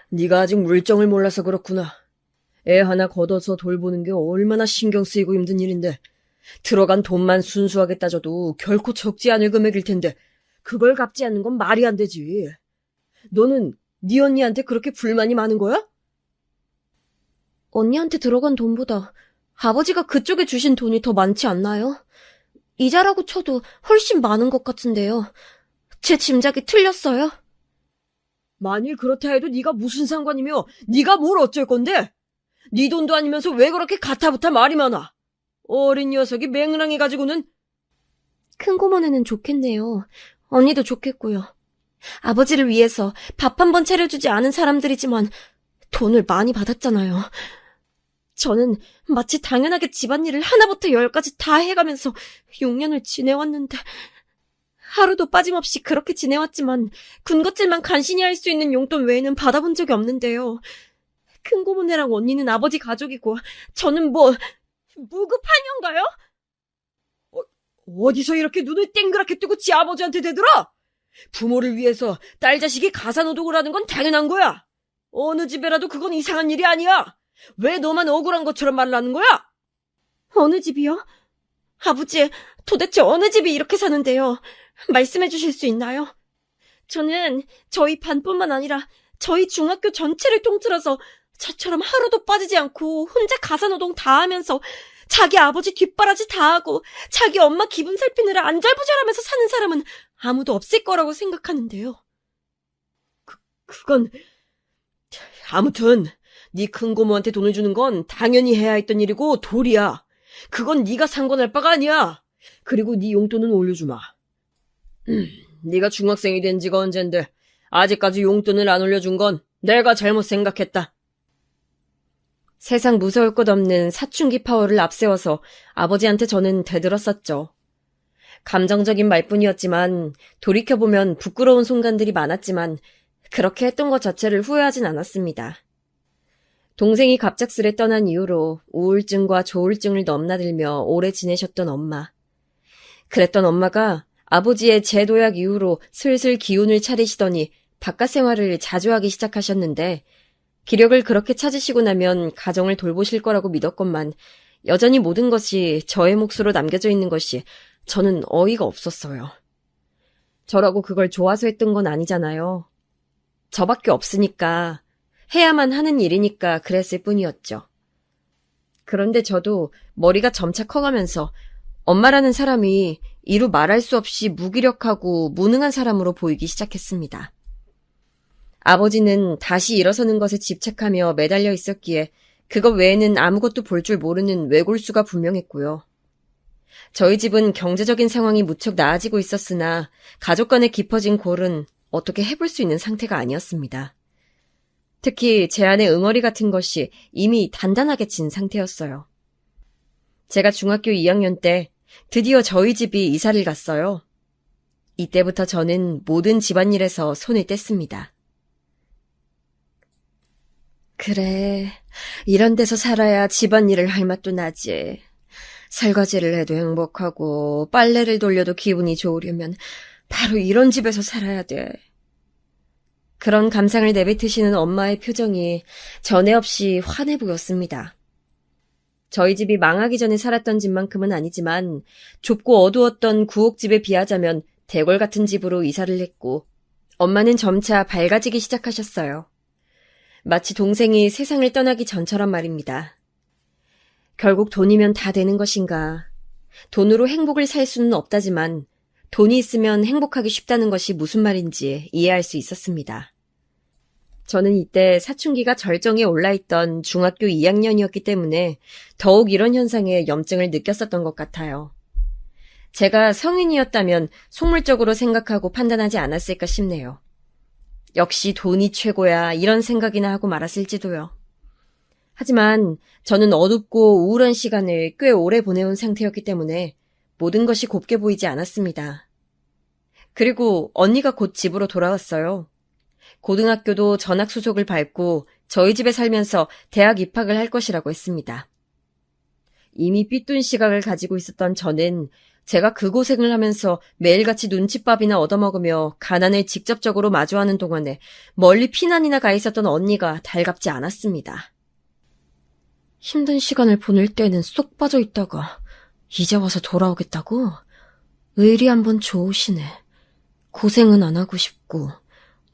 네가 아직 물정을 몰라서 그렇구나. 애 하나 걷어서 돌보는 게 얼마나 신경 쓰이고 힘든 일인데 들어간 돈만 순수하게 따져도 결코 적지 않을 금액일 텐데 그걸 갚지 않는 건 말이 안 되지. 너는 네 언니한테 그렇게 불만이 많은 거야? 언니한테 들어간 돈보다 아버지가 그쪽에 주신 돈이 더 많지 않나요? 이자라고 쳐도 훨씬 많은 것 같은데요. 제 짐작이 틀렸어요? 만일 그렇다 해도 네가 무슨 상관이며 네가 뭘 어쩔 건데? 네 돈도 아니면서 왜 그렇게 가타부타 말이 많아? 어린 녀석이 맹랑해가지고는. 큰고모네는 좋겠네요. 언니도 좋겠고요. 아버지를 위해서 밥 한 번 차려주지 않은 사람들이지만 돈을 많이 받았잖아요. 저는 마치 당연하게 집안일을 하나부터 열까지 다 해가면서 6년을 지내왔는데 하루도 빠짐없이 그렇게 지내왔지만 군것질만 간신히 할 수 있는 용돈 외에는 받아본 적이 없는데요. 큰고모네랑 언니는 아버지 가족이고 저는 뭐 무급하녀인가요? 어디서 이렇게 눈을 땡그랗게 뜨고 지 아버지한테 대들어? 부모를 위해서 딸 자식이 가사노동을 하는 건 당연한 거야. 어느 집에라도 그건 이상한 일이 아니야. 왜 너만 억울한 것처럼 말을 하는 거야? 어느 집이요? 아버지, 도대체 어느 집이 이렇게 사는데요? 말씀해 주실 수 있나요? 저는 저희 반뿐만 아니라 저희 중학교 전체를 통틀어서 저처럼 하루도 빠지지 않고 혼자 가사노동 다 하면서 자기 아버지 뒷바라지 다 하고 자기 엄마 기분 살피느라 안절부절하면서 사는 사람은 아무도 없을 거라고 생각하는데요. 그건 아무튼 네 큰고모한테 돈을 주는 건 당연히 해야 했던 일이고 도리야. 그건 네가 상관할 바가 아니야. 그리고 네 용돈은 올려주마. 네가 중학생이 된 지가 언젠데 아직까지 용돈을 안 올려준 건 내가 잘못 생각했다. 세상 무서울 것 없는 사춘기 파워를 앞세워서 아버지한테 저는 대들었었죠. 감정적인 말뿐이었지만 돌이켜보면 부끄러운 순간들이 많았지만 그렇게 했던 것 자체를 후회하진 않았습니다. 동생이 갑작스레 떠난 이후로 우울증과 조울증을 넘나들며 오래 지내셨던 엄마. 그랬던 엄마가 아버지의 재도약 이후로 슬슬 기운을 차리시더니 바깥 생활을 자주 하기 시작하셨는데 기력을 그렇게 찾으시고 나면 가정을 돌보실 거라고 믿었건만 여전히 모든 것이 저의 몫으로 남겨져 있는 것이 저는 어이가 없었어요. 저라고 그걸 좋아서 했던 건 아니잖아요. 저밖에 없으니까, 해야만 하는 일이니까 그랬을 뿐이었죠. 그런데 저도 머리가 점차 커가면서 엄마라는 사람이 이루 말할 수 없이 무기력하고 무능한 사람으로 보이기 시작했습니다. 아버지는 다시 일어서는 것에 집착하며 매달려 있었기에 그것 외에는 아무것도 볼 줄 모르는 외골수가 분명했고요. 저희 집은 경제적인 상황이 무척 나아지고 있었으나 가족 간의 깊어진 골은 어떻게 해볼 수 있는 상태가 아니었습니다. 특히 제 안의 응어리 같은 것이 이미 단단하게 진 상태였어요. 제가 중학교 2학년 때 드디어 저희 집이 이사를 갔어요. 이때부터 저는 모든 집안일에서 손을 뗐습니다. 그래, 이런 데서 살아야 집안일을 할 맛도 나지. 설거지를 해도 행복하고 빨래를 돌려도 기분이 좋으려면 바로 이런 집에서 살아야 돼. 그런 감상을 내뱉으시는 엄마의 표정이 전에 없이 환해 보였습니다. 저희 집이 망하기 전에 살았던 집만큼은 아니지만 좁고 어두웠던 구옥집에 비하자면 대궐 같은 집으로 이사를 했고 엄마는 점차 밝아지기 시작하셨어요. 마치 동생이 세상을 떠나기 전처럼 말입니다. 결국 돈이면 다 되는 것인가. 돈으로 행복을 살 수는 없다지만 돈이 있으면 행복하기 쉽다는 것이 무슨 말인지 이해할 수 있었습니다. 저는 이때 사춘기가 절정에 올라있던 중학교 2학년이었기 때문에 더욱 이런 현상에 염증을 느꼈었던 것 같아요. 제가 성인이었다면 속물적으로 생각하고 판단하지 않았을까 싶네요. 역시 돈이 최고야 이런 생각이나 하고 말았을지도요. 하지만 저는 어둡고 우울한 시간을 꽤 오래 보내온 상태였기 때문에 모든 것이 곱게 보이지 않았습니다. 그리고 언니가 곧 집으로 돌아왔어요. 고등학교도 전학수속을 밟고 저희 집에 살면서 대학 입학을 할 것이라고 했습니다. 이미 삐뚤 시각을 가지고 있었던 저는 제가 그 고생을 하면서 매일같이 눈칫밥이나 얻어먹으며 가난을 직접적으로 마주하는 동안에 멀리 피난이나 가 있었던 언니가 달갑지 않았습니다. 힘든 시간을 보낼 때는 쏙 빠져 있다가 이제 와서 돌아오겠다고? 의리 한번 좋으시네. 고생은 안 하고 싶고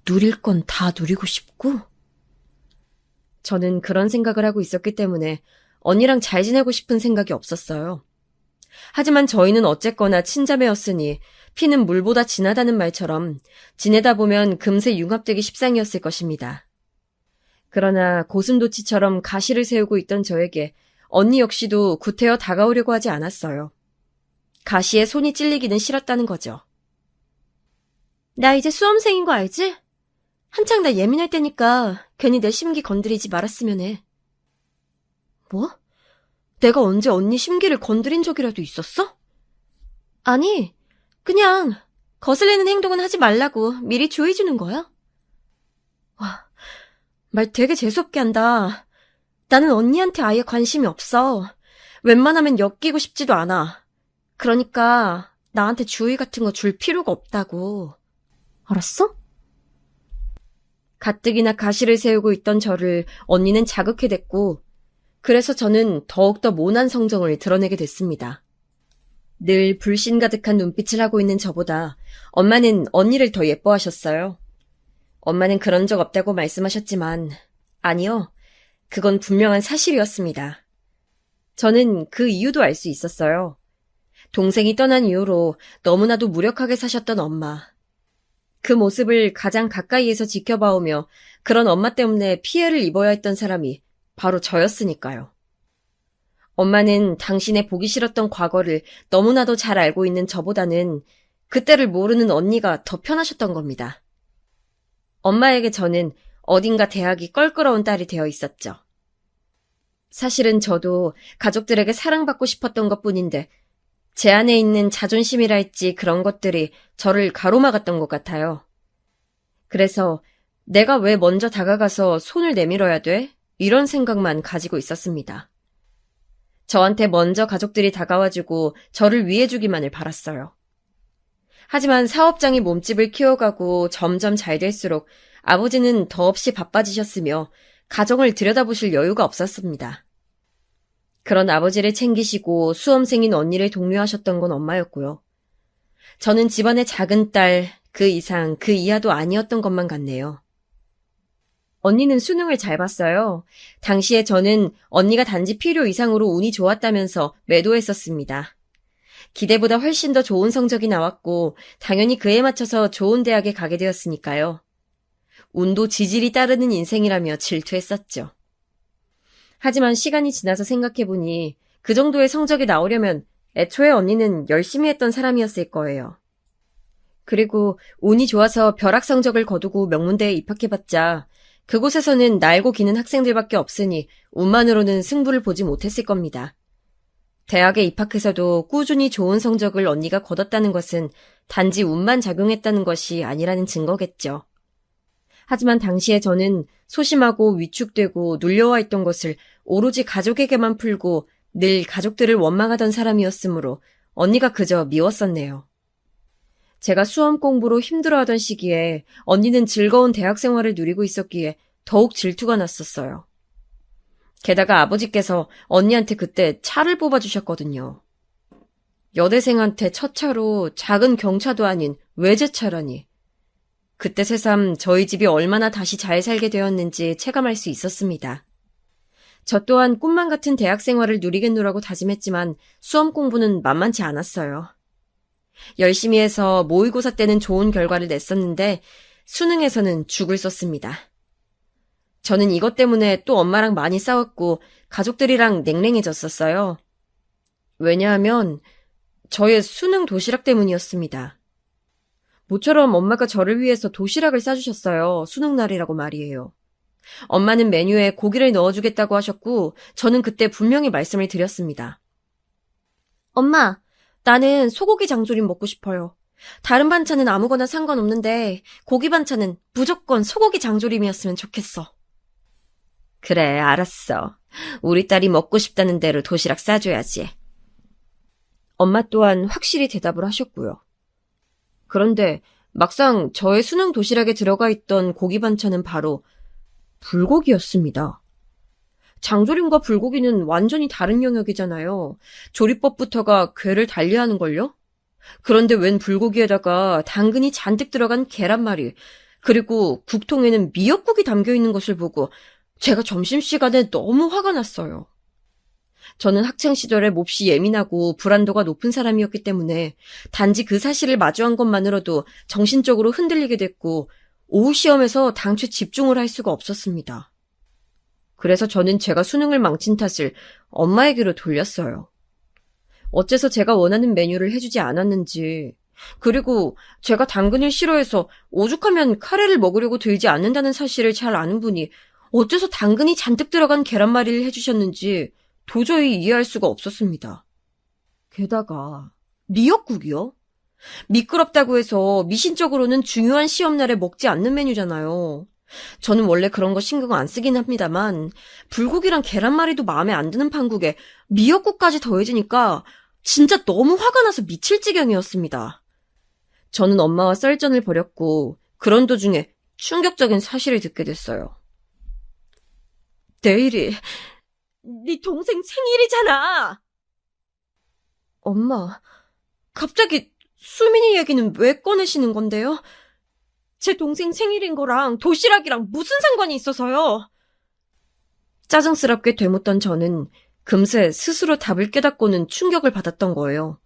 누릴 건 다 누리고 싶고? 저는 그런 생각을 하고 있었기 때문에 언니랑 잘 지내고 싶은 생각이 없었어요. 하지만 저희는 어쨌거나 친자매였으니 피는 물보다 진하다는 말처럼 지내다 보면 금세 융합되기 십상이었을 것입니다. 그러나 고슴도치처럼 가시를 세우고 있던 저에게 언니 역시도 구태여 다가오려고 하지 않았어요. 가시에 손이 찔리기는 싫었다는 거죠. 나 이제 수험생인 거 알지? 한창 나 예민할 때니까 괜히 내 심기 건드리지 말았으면 해. 뭐? 내가 언제 언니 심기를 건드린 적이라도 있었어? 아니, 그냥 거슬리는 행동은 하지 말라고 미리 주의 주는 거야. 와, 말 되게 재수없게 한다. 나는 언니한테 아예 관심이 없어. 웬만하면 엮이고 싶지도 않아. 그러니까 나한테 주의 같은 거 줄 필요가 없다고. 알았어? 가뜩이나 가시를 세우고 있던 저를 언니는 자극해댔고 그래서 저는 더욱더 모난 성정을 드러내게 됐습니다. 늘 불신 가득한 눈빛을 하고 있는 저보다 엄마는 언니를 더 예뻐하셨어요. 엄마는 그런 적 없다고 말씀하셨지만 아니요, 그건 분명한 사실이었습니다. 저는 그 이유도 알 수 있었어요. 동생이 떠난 이후로 너무나도 무력하게 사셨던 엄마. 그 모습을 가장 가까이에서 지켜봐오며 그런 엄마 때문에 피해를 입어야 했던 사람이 바로 저였으니까요. 엄마는 당신의 보기 싫었던 과거를 너무나도 잘 알고 있는 저보다는 그때를 모르는 언니가 더 편하셨던 겁니다. 엄마에게 저는 어딘가 대학이 껄끄러운 딸이 되어 있었죠. 사실은 저도 가족들에게 사랑받고 싶었던 것뿐인데 제 안에 있는 자존심이랄지 그런 것들이 저를 가로막았던 것 같아요. 그래서 내가 왜 먼저 다가가서 손을 내밀어야 돼? 이런 생각만 가지고 있었습니다. 저한테 먼저 가족들이 다가와주고 저를 위해주기만을 바랐어요. 하지만 사업장이 몸집을 키워가고 점점 잘 될수록 아버지는 더없이 바빠지셨으며 가정을 들여다보실 여유가 없었습니다. 그런 아버지를 챙기시고 수험생인 언니를 독려하셨던 건 엄마였고요. 저는 집안의 작은 딸, 그 이상, 그 이하도 아니었던 것만 같네요. 언니는 수능을 잘 봤어요. 당시에 저는 언니가 단지 필요 이상으로 운이 좋았다면서 매도했었습니다. 기대보다 훨씬 더 좋은 성적이 나왔고 당연히 그에 맞춰서 좋은 대학에 가게 되었으니까요. 운도 지질이 따르는 인생이라며 질투했었죠. 하지만 시간이 지나서 생각해보니 그 정도의 성적이 나오려면 애초에 언니는 열심히 했던 사람이었을 거예요. 그리고 운이 좋아서 벼락 성적을 거두고 명문대에 입학해봤자 그곳에서는 날고 기는 학생들밖에 없으니 운만으로는 승부를 보지 못했을 겁니다. 대학에 입학해서도 꾸준히 좋은 성적을 언니가 거뒀다는 것은 단지 운만 작용했다는 것이 아니라는 증거겠죠. 하지만 당시에 저는 소심하고 위축되고 눌려와 있던 것을 오로지 가족에게만 풀고 늘 가족들을 원망하던 사람이었으므로 언니가 그저 미웠었네요. 제가 수험 공부로 힘들어하던 시기에 언니는 즐거운 대학 생활을 누리고 있었기에 더욱 질투가 났었어요. 게다가 아버지께서 언니한테 그때 차를 뽑아주셨거든요. 여대생한테 첫 차로 작은 경차도 아닌 외제차라니. 그때 새삼 저희 집이 얼마나 다시 잘 살게 되었는지 체감할 수 있었습니다. 저 또한 꿈만 같은 대학 생활을 누리겠노라고 다짐했지만 수험 공부는 만만치 않았어요. 열심히 해서 모의고사 때는 좋은 결과를 냈었는데 수능에서는 죽을 썼습니다. 저는 이것 때문에 또 엄마랑 많이 싸웠고 가족들이랑 냉랭해졌었어요. 왜냐하면 저의 수능 도시락 때문이었습니다. 모처럼 엄마가 저를 위해서 도시락을 싸주셨어요. 수능날이라고 말이에요. 엄마는 메뉴에 고기를 넣어주겠다고 하셨고 저는 그때 분명히 말씀을 드렸습니다. 엄마, 나는 소고기 장조림 먹고 싶어요. 다른 반찬은 아무거나 상관없는데 고기 반찬은 무조건 소고기 장조림이었으면 좋겠어. 그래, 알았어. 우리 딸이 먹고 싶다는 대로 도시락 싸줘야지. 엄마 또한 확실히 대답을 하셨고요. 그런데 막상 저의 수능 도시락에 들어가 있던 고기 반찬은 바로 불고기였습니다. 장조림과 불고기는 완전히 다른 영역이잖아요. 조리법부터가 궤를 달리하는걸요? 그런데 웬 불고기에다가 당근이 잔뜩 들어간 계란말이, 그리고 국통에는 미역국이 담겨있는 것을 보고 제가 점심시간에 너무 화가 났어요. 저는 학창시절에 몹시 예민하고 불안도가 높은 사람이었기 때문에 단지 그 사실을 마주한 것만으로도 정신적으로 흔들리게 됐고 오후 시험에서 당최 집중을 할 수가 없었습니다. 그래서 저는 제가 수능을 망친 탓을 엄마에게로 돌렸어요. 어째서 제가 원하는 메뉴를 해주지 않았는지, 그리고 제가 당근을 싫어해서 오죽하면 카레를 먹으려고 들지 않는다는 사실을 잘 아는 분이 어째서 당근이 잔뜩 들어간 계란말이를 해주셨는지 도저히 이해할 수가 없었습니다. 게다가 미역국이요? 미끄럽다고 해서 미신적으로는 중요한 시험날에 먹지 않는 메뉴잖아요. 저는 원래 그런 거 신경 안 쓰긴 합니다만 불고기랑 계란말이도 마음에 안 드는 판국에 미역국까지 더해지니까 진짜 너무 화가 나서 미칠 지경이었습니다. 저는 엄마와 썰전을 벌였고 그런 도중에 충격적인 사실을 듣게 됐어요. 내일이 네 동생 생일이잖아. 엄마, 갑자기 수민이 얘기는 왜 꺼내시는 건데요? 제 동생 생일인 거랑 도시락이랑 무슨 상관이 있어서요? 짜증스럽게 되묻던 저는 금세 스스로 답을 깨닫고는 충격을 받았던 거예요.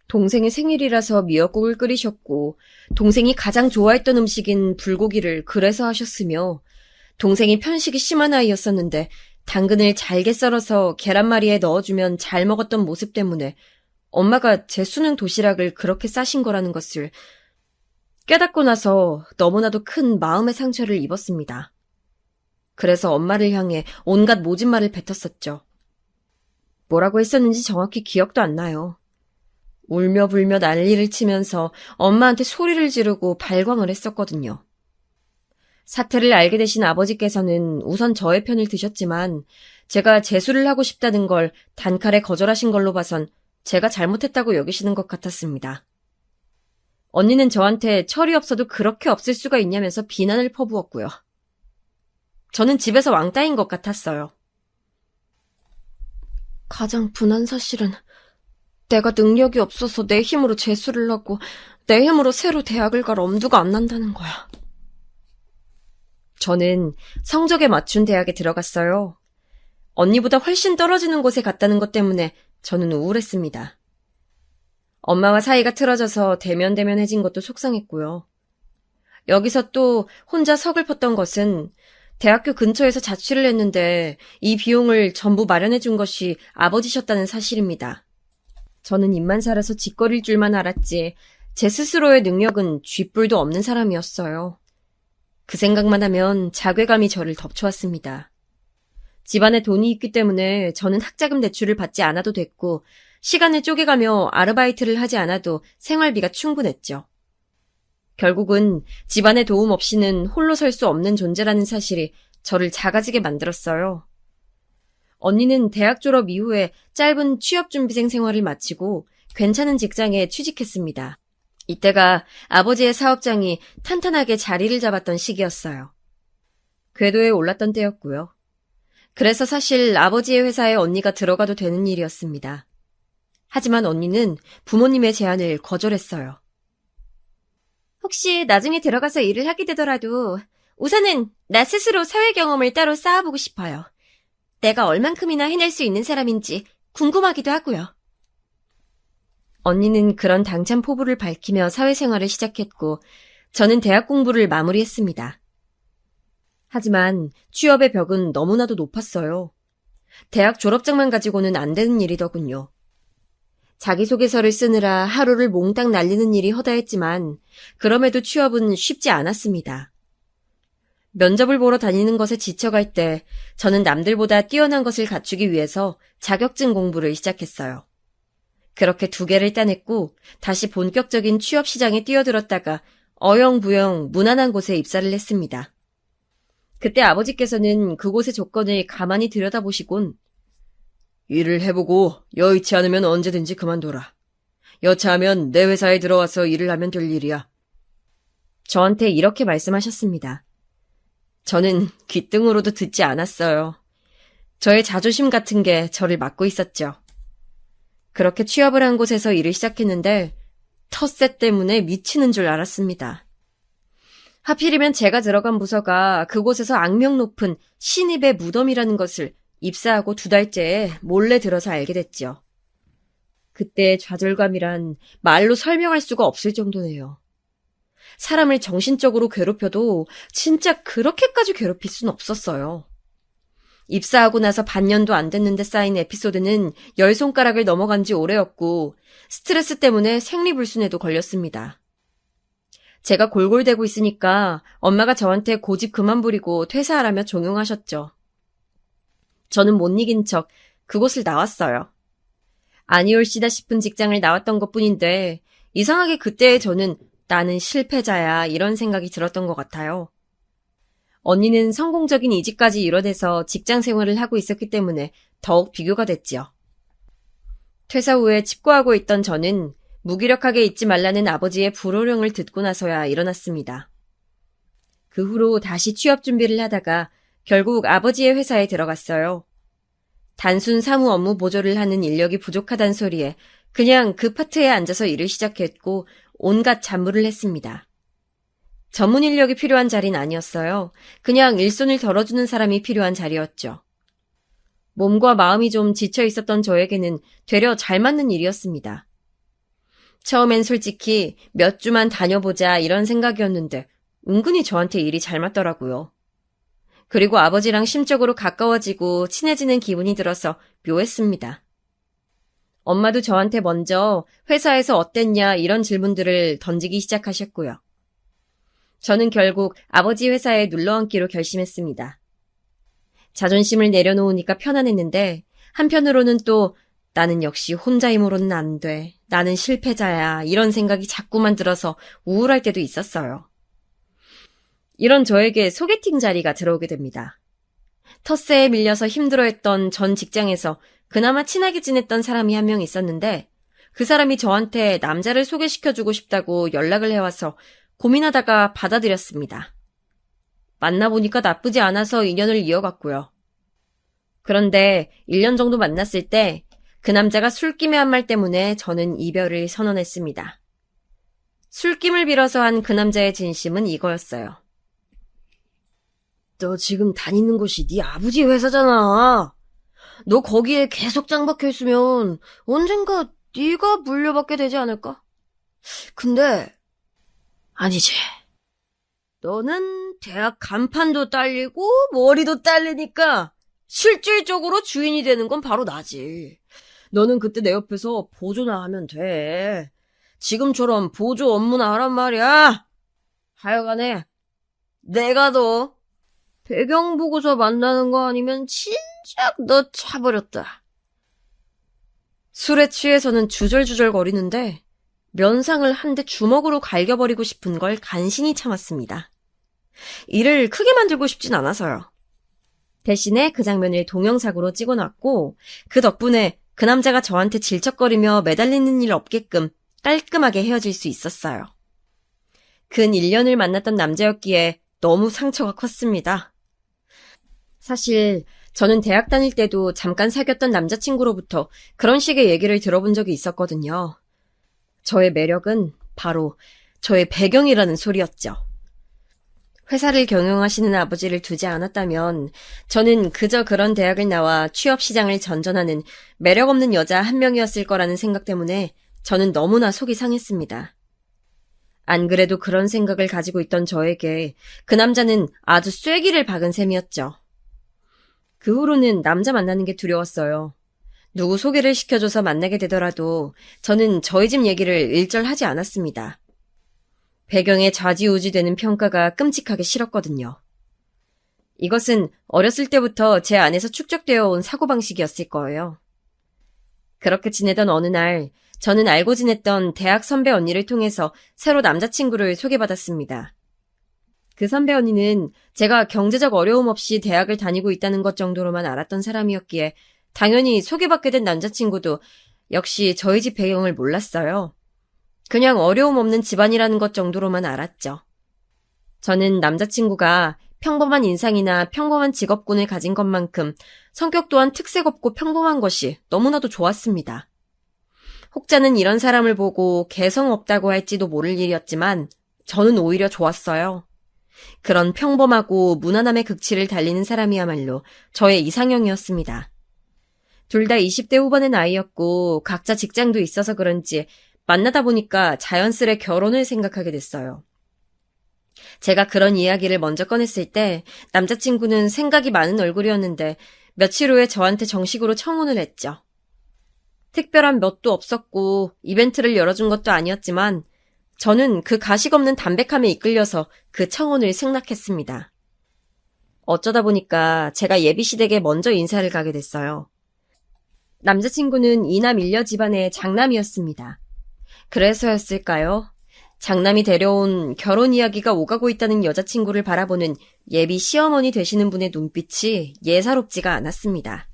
동생의 생일이라서 미역국을 끓이셨고 동생이 가장 좋아했던 음식인 불고기를 그래서 하셨으며 동생이 편식이 심한 아이였었는데 당근을 잘게 썰어서 계란말이에 넣어주면 잘 먹었던 모습 때문에 엄마가 제 수능 도시락을 그렇게 싸신 거라는 것을 깨닫고 나서 너무나도 큰 마음의 상처를 입었습니다. 그래서 엄마를 향해 온갖 모진 말을 뱉었었죠. 뭐라고 했었는지 정확히 기억도 안 나요. 울며 불며 난리를 치면서 엄마한테 소리를 지르고 발광을 했었거든요. 사태를 알게 되신 아버지께서는 우선 저의 편을 드셨지만 제가 재수를 하고 싶다는 걸 단칼에 거절하신 걸로 봐선 제가 잘못했다고 여기시는 것 같았습니다. 언니는 저한테 철이 없어도 그렇게 없을 수가 있냐면서 비난을 퍼부었고요. 저는 집에서 왕따인 것 같았어요. 가장 분한 사실은 내가 능력이 없어서 내 힘으로 재수를 하고 내 힘으로 새로 대학을 갈 엄두가 안 난다는 거야. 저는 성적에 맞춘 대학에 들어갔어요. 언니보다 훨씬 떨어지는 곳에 갔다는 것 때문에 저는 우울했습니다. 엄마와 사이가 틀어져서 대면대면해진 것도 속상했고요. 여기서 또 혼자 서글펐던 것은 대학교 근처에서 자취를 했는데 이 비용을 전부 마련해 준 것이 아버지셨다는 사실입니다. 저는 입만 살아서 짓거릴 줄만 알았지 제 스스로의 능력은 쥐뿔도 없는 사람이었어요. 그 생각만 하면 자괴감이 저를 덮쳐왔습니다. 집안에 돈이 있기 때문에 저는 학자금 대출을 받지 않아도 됐고 시간을 쪼개가며 아르바이트를 하지 않아도 생활비가 충분했죠. 결국은 집안의 도움 없이는 홀로 설 수 없는 존재라는 사실이 저를 작아지게 만들었어요. 언니는 대학 졸업 이후에 짧은 취업준비생 생활을 마치고 괜찮은 직장에 취직했습니다. 이때가 아버지의 사업장이 탄탄하게 자리를 잡았던 시기였어요. 궤도에 올랐던 때였고요. 그래서 사실 아버지의 회사에 언니가 들어가도 되는 일이었습니다. 하지만 언니는 부모님의 제안을 거절했어요. 혹시 나중에 들어가서 일을 하게 되더라도 우선은 나 스스로 사회 경험을 따로 쌓아보고 싶어요. 내가 얼만큼이나 해낼 수 있는 사람인지 궁금하기도 하고요. 언니는 그런 당찬 포부를 밝히며 사회생활을 시작했고 저는 대학 공부를 마무리했습니다. 하지만 취업의 벽은 너무나도 높았어요. 대학 졸업장만 가지고는 안 되는 일이더군요. 자기소개서를 쓰느라 하루를 몽땅 날리는 일이 허다했지만 그럼에도 취업은 쉽지 않았습니다. 면접을 보러 다니는 것에 지쳐갈 때 저는 남들보다 뛰어난 것을 갖추기 위해서 자격증 공부를 시작했어요. 그렇게 2개를 따냈고 다시 본격적인 취업 시장에 뛰어들었다가 어영부영 무난한 곳에 입사를 했습니다. 그때 아버지께서는 그곳의 조건을 가만히 들여다보시곤 일을 해보고 여의치 않으면 언제든지 그만둬라. 여차하면 내 회사에 들어와서 일을 하면 될 일이야. 저한테 이렇게 말씀하셨습니다. 저는 귓등으로도 듣지 않았어요. 저의 자존심 같은 게 저를 막고 있었죠. 그렇게 취업을 한 곳에서 일을 시작했는데 텃세 때문에 미치는 줄 알았습니다. 하필이면 제가 들어간 부서가 그곳에서 악명 높은 신입의 무덤이라는 것을 입사하고 2달째에 몰래 들어서 알게 됐죠. 그때의 좌절감이란 말로 설명할 수가 없을 정도네요. 사람을 정신적으로 괴롭혀도 진짜 그렇게까지 괴롭힐 순 없었어요. 입사하고 나서 반년도 안 됐는데 쌓인 에피소드는 10손가락을 넘어간 지 오래였고 스트레스 때문에 생리불순에도 걸렸습니다. 제가 골골대고 있으니까 엄마가 저한테 고집 그만 부리고 퇴사하라며 종용하셨죠. 저는 못 이긴 척 그곳을 나왔어요. 아니올시다 싶은 직장을 나왔던 것뿐인데 이상하게 그때의 저는 나는 실패자야 이런 생각이 들었던 것 같아요. 언니는 성공적인 이직까지 이뤄내서 직장 생활을 하고 있었기 때문에 더욱 비교가 됐지요. 퇴사 후에 칩거하고 있던 저는 무기력하게 있지 말라는 아버지의 불호령을 듣고 나서야 일어났습니다. 그 후로 다시 취업 준비를 하다가 결국 아버지의 회사에 들어갔어요. 단순 사무 업무 보조를 하는 인력이 부족하단 소리에 그냥 그 파트에 앉아서 일을 시작했고 온갖 잡무를 했습니다. 전문 인력이 필요한 자리는 아니었어요. 그냥 일손을 덜어주는 사람이 필요한 자리였죠. 몸과 마음이 좀 지쳐 있었던 저에게는 되려 잘 맞는 일이었습니다. 처음엔 솔직히 몇 주만 다녀보자 이런 생각이었는데 은근히 저한테 일이 잘 맞더라고요. 그리고 아버지랑 심적으로 가까워지고 친해지는 기분이 들어서 묘했습니다. 엄마도 저한테 먼저 회사에서 어땠냐 이런 질문들을 던지기 시작하셨고요. 저는 결국 아버지 회사에 눌러앉기로 결심했습니다. 자존심을 내려놓으니까 편안했는데 한편으로는 또 나는 역시 혼자 힘으로는 안 돼. 나는 실패자야. 이런 생각이 자꾸만 들어서 우울할 때도 있었어요. 이런 저에게 소개팅 자리가 들어오게 됩니다. 텃세에 밀려서 힘들어했던 전 직장에서 그나마 친하게 지냈던 사람이 한 명 있었는데 그 사람이 저한테 남자를 소개시켜주고 싶다고 연락을 해와서 고민하다가 받아들였습니다. 만나보니까 나쁘지 않아서 인연을 이어갔고요. 그런데 1년 정도 만났을 때 그 남자가 술김에 한 말 때문에 저는 이별을 선언했습니다. 술김을 빌어서 한 그 남자의 진심은 이거였어요. 너 지금 다니는 곳이 네 아버지 회사잖아. 너 거기에 계속 짱박혀 있으면 언젠가 네가 물려받게 되지 않을까? 근데 아니지. 너는 대학 간판도 딸리고 머리도 딸리니까 실질적으로 주인이 되는 건 바로 나지. 너는 그때 내 옆에서 보조나 하면 돼. 지금처럼 보조 업무나 하란 말이야. 하여간에 내가 너 배경 보고서 만나는 거 아니면 진작 너 차버렸다. 술에 취해서는 주절주절 거리는데 면상을 한 대 주먹으로 갈겨버리고 싶은 걸 간신히 참았습니다. 일을 크게 만들고 싶진 않아서요. 대신에 그 장면을 동영상으로 찍어놨고 그 덕분에 그 남자가 저한테 질척거리며 매달리는 일 없게끔 깔끔하게 헤어질 수 있었어요. 근 1년을 만났던 남자였기에 너무 상처가 컸습니다. 사실 저는 대학 다닐 때도 잠깐 사귀었던 남자친구로부터 그런 식의 얘기를 들어본 적이 있었거든요. 저의 매력은 바로 저의 배경이라는 소리였죠. 회사를 경영하시는 아버지를 두지 않았다면 저는 그저 그런 대학을 나와 취업 시장을 전전하는 매력 없는 여자 한 명이었을 거라는 생각 때문에 저는 너무나 속이 상했습니다. 안 그래도 그런 생각을 가지고 있던 저에게 그 남자는 아주 쐐기를 박은 셈이었죠. 그 후로는 남자 만나는 게 두려웠어요. 누구 소개를 시켜줘서 만나게 되더라도 저는 저희 집 얘기를 일절하지 않았습니다. 배경에 좌지우지되는 평가가 끔찍하게 싫었거든요. 이것은 어렸을 때부터 제 안에서 축적되어 온 사고방식이었을 거예요. 그렇게 지내던 어느 날 저는 알고 지냈던 대학 선배 언니를 통해서 새로 남자친구를 소개받았습니다. 그 선배 언니는 제가 경제적 어려움 없이 대학을 다니고 있다는 것 정도로만 알았던 사람이었기에 당연히 소개받게 된 남자친구도 역시 저희 집 배경을 몰랐어요. 그냥 어려움 없는 집안이라는 것 정도로만 알았죠. 저는 남자친구가 평범한 인상이나 평범한 직업군을 가진 것만큼 성격 또한 특색 없고 평범한 것이 너무나도 좋았습니다. 혹자는 이런 사람을 보고 개성 없다고 할지도 모를 일이었지만 저는 오히려 좋았어요. 그런 평범하고 무난함의 극치를 달리는 사람이야말로 저의 이상형이었습니다. 둘 다 20대 후반의 나이였고 각자 직장도 있어서 그런지 만나다 보니까 자연스레 결혼을 생각하게 됐어요. 제가 그런 이야기를 먼저 꺼냈을 때 남자친구는 생각이 많은 얼굴이었는데 며칠 후에 저한테 정식으로 청혼을 했죠. 특별한 뭣도 없었고 이벤트를 열어준 것도 아니었지만 저는 그 가식 없는 담백함에 이끌려서 그 청혼을 승낙했습니다. 어쩌다 보니까 제가 예비시댁에 먼저 인사를 가게 됐어요. 남자친구는 이남 일녀 집안의 장남이었습니다. 그래서였을까요? 장남이 데려온 결혼 이야기가 오가고 있다는 여자친구를 바라보는 예비 시어머니 되시는 분의 눈빛이 예사롭지가 않았습니다.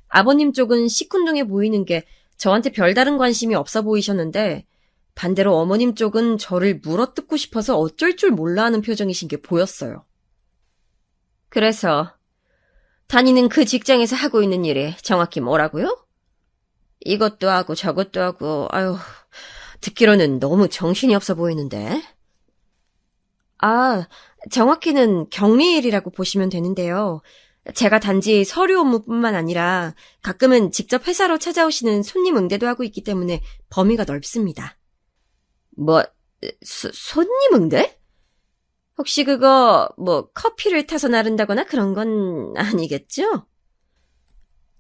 아버님 쪽은 시큰둥해 보이는 게 저한테 별다른 관심이 없어 보이셨는데 반대로 어머님 쪽은 저를 물어뜯고 싶어서 어쩔 줄 몰라 하는 표정이신 게 보였어요. 그래서 다니는 그 직장에서 하고 있는 일이 정확히 뭐라고요? 이것도 하고 저것도 하고 아유 듣기로는 너무 정신이 없어 보이는데. 아, 정확히는 격리일이라고 보시면 되는데요. 제가 단지 서류 업무뿐만 아니라 가끔은 직접 회사로 찾아오시는 손님 응대도 하고 있기 때문에 범위가 넓습니다. 손님 응대? 혹시 그거 커피를 타서 나른다거나 그런 건 아니겠죠?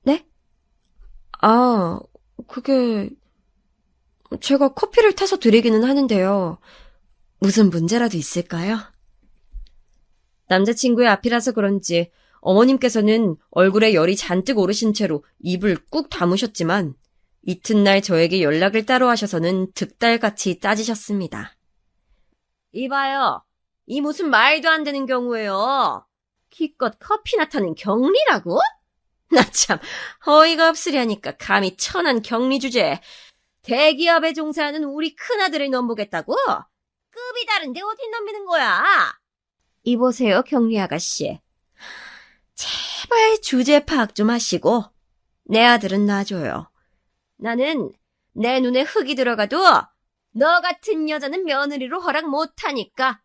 네? 아, 그게 제가 커피를 타서 드리기는 하는데요. 무슨 문제라도 있을까요? 남자친구의 앞이라서 그런지 어머님께서는 얼굴에 열이 잔뜩 오르신 채로 입을 꾹 다무셨지만 이튿날 저에게 연락을 따로 하셔서는 득달같이 따지셨습니다. 이봐요. 이 무슨 말도 안 되는 경우예요. 기껏 커피나 타는 격리라고? 나 참 어이가 없으려니까 감히 천한 격리 주제에 대기업에 종사하는 우리 큰아들을 넘보겠다고? 급이 다른데 어디 넘기는 거야? 이보세요, 격리 아가씨. 제발 주제 파악 좀 하시고 내 아들은 놔줘요. 나는 내 눈에 흙이 들어가도 너 같은 여자는 며느리로 허락 못하니까.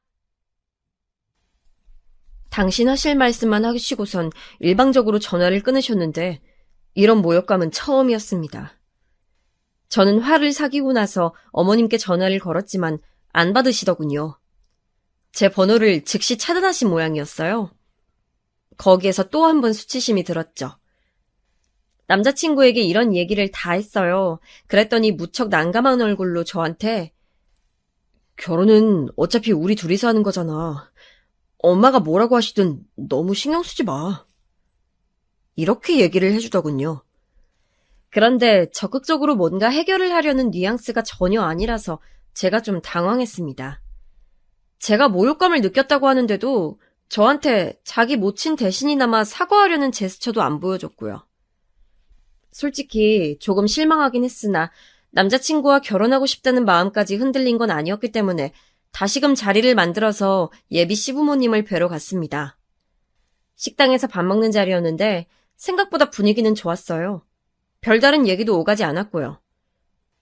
당신 하실 말씀만 하시고선 일방적으로 전화를 끊으셨는데 이런 모욕감은 처음이었습니다. 저는 화를 사귀고 나서 어머님께 전화를 걸었지만 안 받으시더군요. 제 번호를 즉시 차단하신 모양이었어요. 거기에서 또 한 번 수치심이 들었죠. 남자친구에게 이런 얘기를 다 했어요. 그랬더니 무척 난감한 얼굴로 저한테 결혼은 어차피 우리 둘이서 하는 거잖아. 엄마가 뭐라고 하시든 너무 신경 쓰지 마. 이렇게 얘기를 해주더군요. 그런데 적극적으로 뭔가 해결을 하려는 뉘앙스가 전혀 아니라서 제가 좀 당황했습니다. 제가 모욕감을 느꼈다고 하는데도 저한테 자기 모친 대신이나마 사과하려는 제스처도 안 보여줬고요. 솔직히 조금 실망하긴 했으나 남자친구와 결혼하고 싶다는 마음까지 흔들린 건 아니었기 때문에 다시금 자리를 만들어서 예비 시부모님을 뵈러 갔습니다. 식당에서 밥 먹는 자리였는데 생각보다 분위기는 좋았어요. 별다른 얘기도 오가지 않았고요.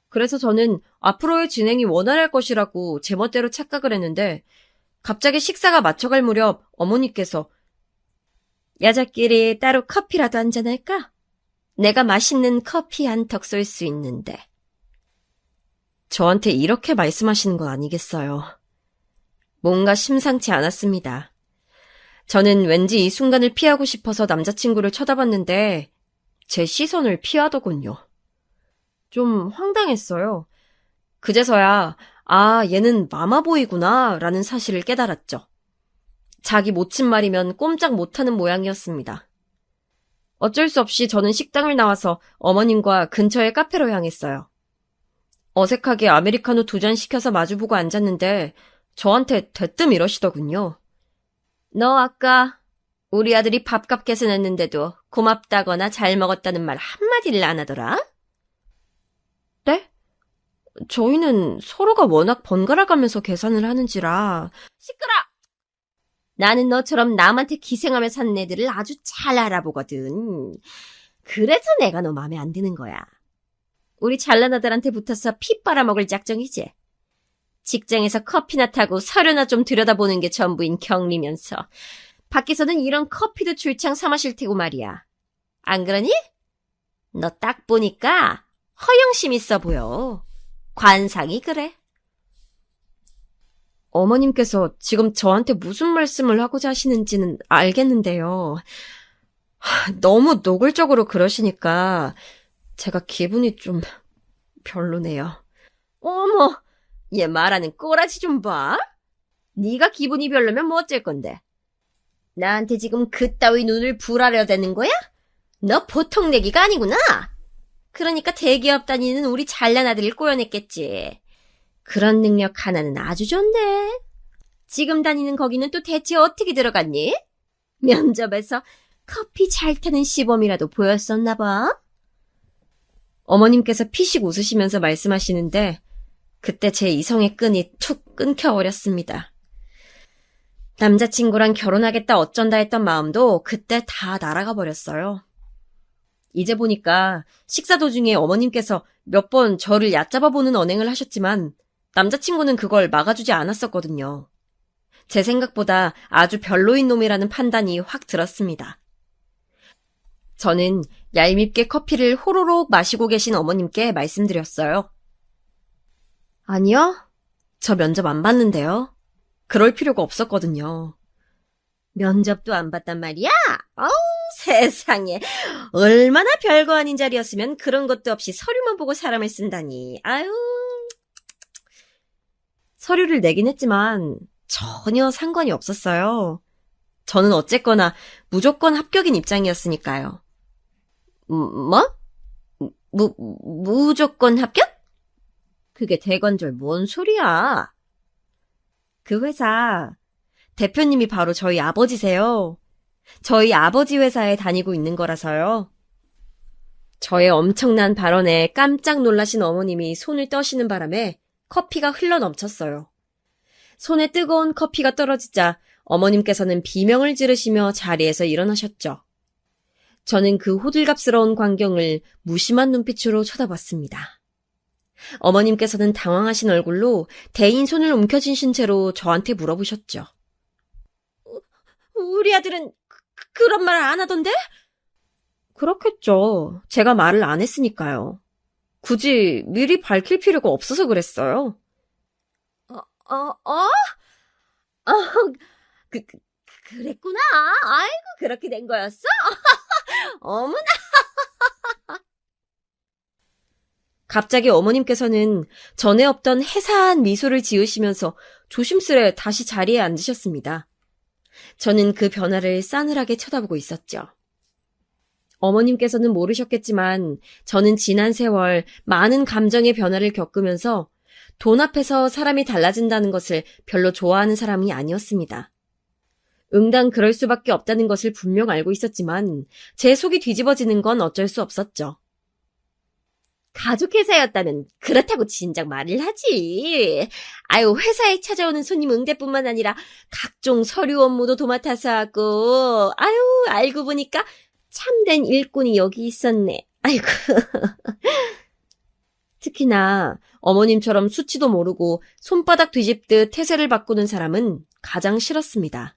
그래서 저는 앞으로의 진행이 원활할 것이라고 제멋대로 착각을 했는데 갑자기 식사가 맞춰갈 무렵 어머니께서 여자끼리 따로 커피라도 한잔할까? 내가 맛있는 커피 한 턱 쏠 수 있는데. 저한테 이렇게 말씀하시는 건 아니겠어요. 뭔가 심상치 않았습니다. 저는 왠지 이 순간을 피하고 싶어서 남자친구를 쳐다봤는데 제 시선을 피하더군요. 좀 황당했어요. 그제서야 얘는 마마보이구나 라는 사실을 깨달았죠. 자기 모친 말이면 꼼짝 못하는 모양이었습니다. 어쩔 수 없이 저는 식당을 나와서 어머님과 근처의 카페로 향했어요. 어색하게 아메리카노 2잔 시켜서 마주보고 앉았는데 저한테 대뜸 이러시더군요. 너 아까 우리 아들이 밥값 계산했는데도 고맙다거나 잘 먹었다는 말 한마디를 안 하더라? 네? 저희는 서로가 워낙 번갈아가면서 계산을 하는지라. 시끄러! 나는 너처럼 남한테 기생하며 사는 애들을 아주 잘 알아보거든. 그래서 내가 너 마음에 안 드는 거야. 우리 잘난 아들한테 붙어서 피 빨아먹을 작정이지. 직장에서 커피나 타고 서류나 좀 들여다보는 게 전부인 경리면서 밖에서는 이런 커피도 줄창 사 마실 테고 말이야. 안 그러니? 너 딱 보니까 허영심 있어 보여. 관상이 그래. 어머님께서 지금 저한테 무슨 말씀을 하고자 하시는지는 알겠는데요. 너무 노골적으로 그러시니까 제가 기분이 좀 별로네요. 어머, 얘 말하는 꼬라지 좀 봐. 네가 기분이 별로면 뭐 어쩔 건데. 나한테 지금 그따위 눈을 불하려대는 거야? 너 보통 내기가 아니구나. 그러니까 대기업 다니는 우리 잘난 아들을 꼬여냈겠지. 그런 능력 하나는 아주 좋네. 지금 다니는 거기는 또 대체 어떻게 들어갔니? 면접에서 커피 잘 타는 시범이라도 보였었나 봐. 어머님께서 피식 웃으시면서 말씀하시는데 그때 제 이성의 끈이 툭 끊겨버렸습니다. 남자친구랑 결혼하겠다 어쩐다 했던 마음도 그때 다 날아가 버렸어요. 이제 보니까 식사 도중에 어머님께서 몇 번 저를 얕잡아 보는 언행을 하셨지만 남자친구는 그걸 막아주지 않았었거든요. 제 생각보다 아주 별로인 놈이라는 판단이 확 들었습니다. 저는 얄밉게 커피를 호로록 마시고 계신 어머님께 말씀드렸어요. 아니요, 저 면접 안 봤는데요. 그럴 필요가 없었거든요. 면접도 안 봤단 말이야? 어우, 세상에. 얼마나 별거 아닌 자리였으면 그런 것도 없이 서류만 보고 사람을 쓴다니. 아유. 서류를 내긴 했지만 전혀 상관이 없었어요. 저는 어쨌거나 무조건 합격인 입장이었으니까요. 뭐? 무조건 합격? 그게 대관절 뭔 소리야? 그 회사 대표님이 바로 저희 아버지세요. 저희 아버지 회사에 다니고 있는 거라서요. 저의 엄청난 발언에 깜짝 놀라신 어머님이 손을 떠시는 바람에 커피가 흘러넘쳤어요. 손에 뜨거운 커피가 떨어지자 어머님께서는 비명을 지르시며 자리에서 일어나셨죠. 저는 그 호들갑스러운 광경을 무심한 눈빛으로 쳐다봤습니다. 어머님께서는 당황하신 얼굴로 대인 손을 움켜쥐신 채로 저한테 물어보셨죠. 우리 아들은 그런 말 안 하던데? 그렇겠죠. 제가 말을 안 했으니까요. 굳이 미리 밝힐 필요가 없어서 그랬어요. 그랬구나. 아이고, 그렇게 된 거였어? 어머나. 갑자기 어머님께서는 전에 없던 해사한 미소를 지으시면서 조심스레 다시 자리에 앉으셨습니다. 저는 그 변화를 싸늘하게 쳐다보고 있었죠. 어머님께서는 모르셨겠지만 저는 지난 세월 많은 감정의 변화를 겪으면서 돈 앞에서 사람이 달라진다는 것을 별로 좋아하는 사람이 아니었습니다. 응당 그럴 수밖에 없다는 것을 분명 알고 있었지만 제 속이 뒤집어지는 건 어쩔 수 없었죠. 가족회사였다면 그렇다고 진작 말을 하지. 아유, 회사에 찾아오는 손님 응대뿐만 아니라 각종 서류 업무도 도맡아서 하고, 아유, 알고 보니까 참된 일꾼이 여기 있었네. 아이고. 특히나 어머님처럼 수치도 모르고 손바닥 뒤집듯 태세를 바꾸는 사람은 가장 싫었습니다.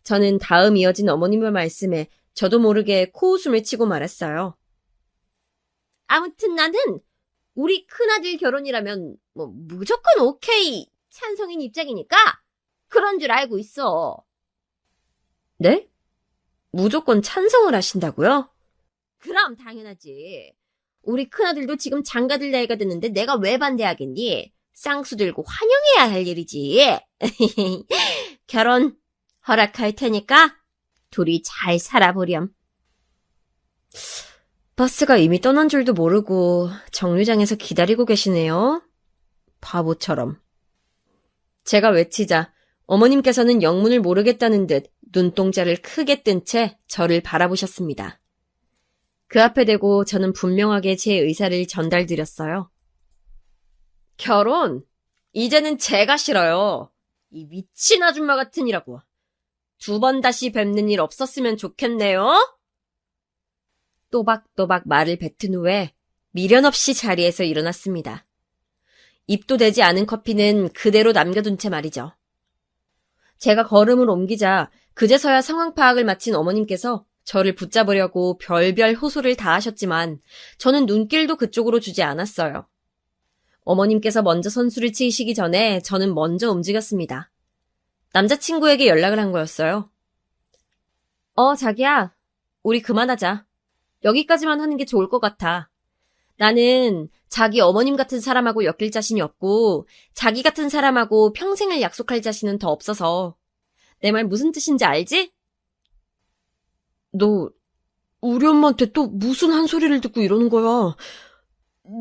저는 다음 이어진 어머님의 말씀에 저도 모르게 코웃음을 치고 말았어요. 아무튼 나는 우리 큰아들 결혼이라면 무조건 오케이 찬성인 입장이니까 그런 줄 알고 있어. 네? 무조건 찬성을 하신다고요? 그럼 당연하지. 우리 큰아들도 지금 장가들 나이가 됐는데 내가 왜 반대하겠니? 쌍수 들고 환영해야 할 일이지. 결혼 허락할 테니까 둘이 잘 살아보렴. 버스가 이미 떠난 줄도 모르고 정류장에서 기다리고 계시네요. 바보처럼. 제가 외치자 어머님께서는 영문을 모르겠다는 듯 눈동자를 크게 뜬 채 저를 바라보셨습니다. 그 앞에 대고 저는 분명하게 제 의사를 전달드렸어요. 결혼? 이제는 제가 싫어요. 이 미친 아줌마 같으니라고. 2번 다시 뵙는 일 없었으면 좋겠네요. 또박또박 말을 뱉은 후에 미련 없이 자리에서 일어났습니다. 입도 되지 않은 커피는 그대로 남겨둔 채 말이죠. 제가 걸음을 옮기자 그제서야 상황 파악을 마친 어머님께서 저를 붙잡으려고 별별 호소를 다 하셨지만 저는 눈길도 그쪽으로 주지 않았어요. 어머님께서 먼저 선수를 치시기 전에 저는 먼저 움직였습니다. 남자친구에게 연락을 한 거였어요. 자기야, 우리 그만하자. 여기까지만 하는 게 좋을 것 같아. 나는 자기 어머님 같은 사람하고 엮일 자신이 없고 자기 같은 사람하고 평생을 약속할 자신은 더 없어서. 내 말 무슨 뜻인지 알지? 너 우리 엄마한테 또 무슨 한 소리를 듣고 이러는 거야.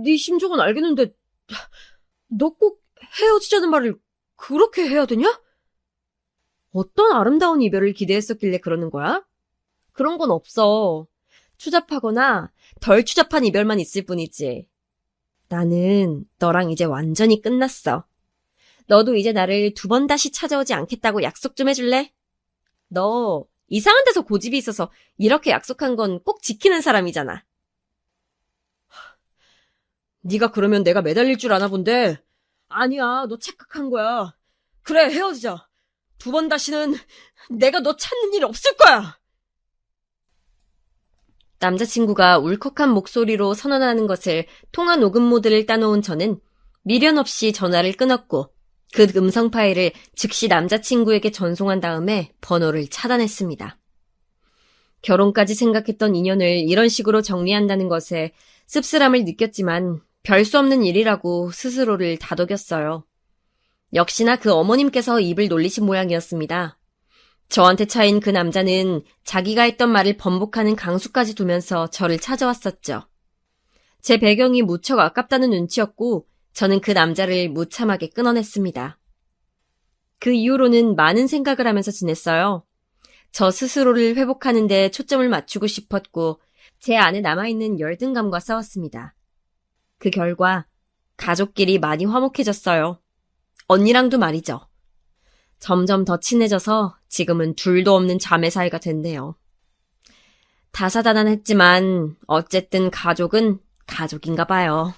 네 심정은 알겠는데 너 꼭 헤어지자는 말을 그렇게 해야 되냐? 어떤 아름다운 이별을 기대했었길래 그러는 거야? 그런 건 없어. 추잡하거나 덜 추잡한 이별만 있을 뿐이지. 나는 너랑 이제 완전히 끝났어. 너도 이제 나를 2번 다시 찾아오지 않겠다고 약속 좀 해줄래? 너 이상한 데서 고집이 있어서 이렇게 약속한 건 꼭 지키는 사람이잖아. 네가 그러면 내가 매달릴 줄 아나 본데. 아니야, 너 착각한 거야. 그래, 헤어지자. 2번 다시는 내가 너 찾는 일 없을 거야. 남자친구가 울컥한 목소리로 선언하는 것을 통화 녹음 모드를 따놓은 저는 미련 없이 전화를 끊었고 그 음성 파일을 즉시 남자친구에게 전송한 다음에 번호를 차단했습니다. 결혼까지 생각했던 인연을 이런 식으로 정리한다는 것에 씁쓸함을 느꼈지만 별 수 없는 일이라고 스스로를 다독였어요. 역시나 그 어머님께서 입을 놀리신 모양이었습니다. 저한테 차인 그 남자는 자기가 했던 말을 번복하는 강수까지 두면서 저를 찾아왔었죠. 제 배경이 무척 아깝다는 눈치였고 저는 그 남자를 무참하게 끊어냈습니다. 그 이후로는 많은 생각을 하면서 지냈어요. 저 스스로를 회복하는 데 초점을 맞추고 싶었고 제 안에 남아있는 열등감과 싸웠습니다. 그 결과 가족끼리 많이 화목해졌어요. 언니랑도 말이죠. 점점 더 친해져서 지금은 둘도 없는 자매 사이가 됐네요. 다사다난했지만 어쨌든 가족은 가족인가 봐요.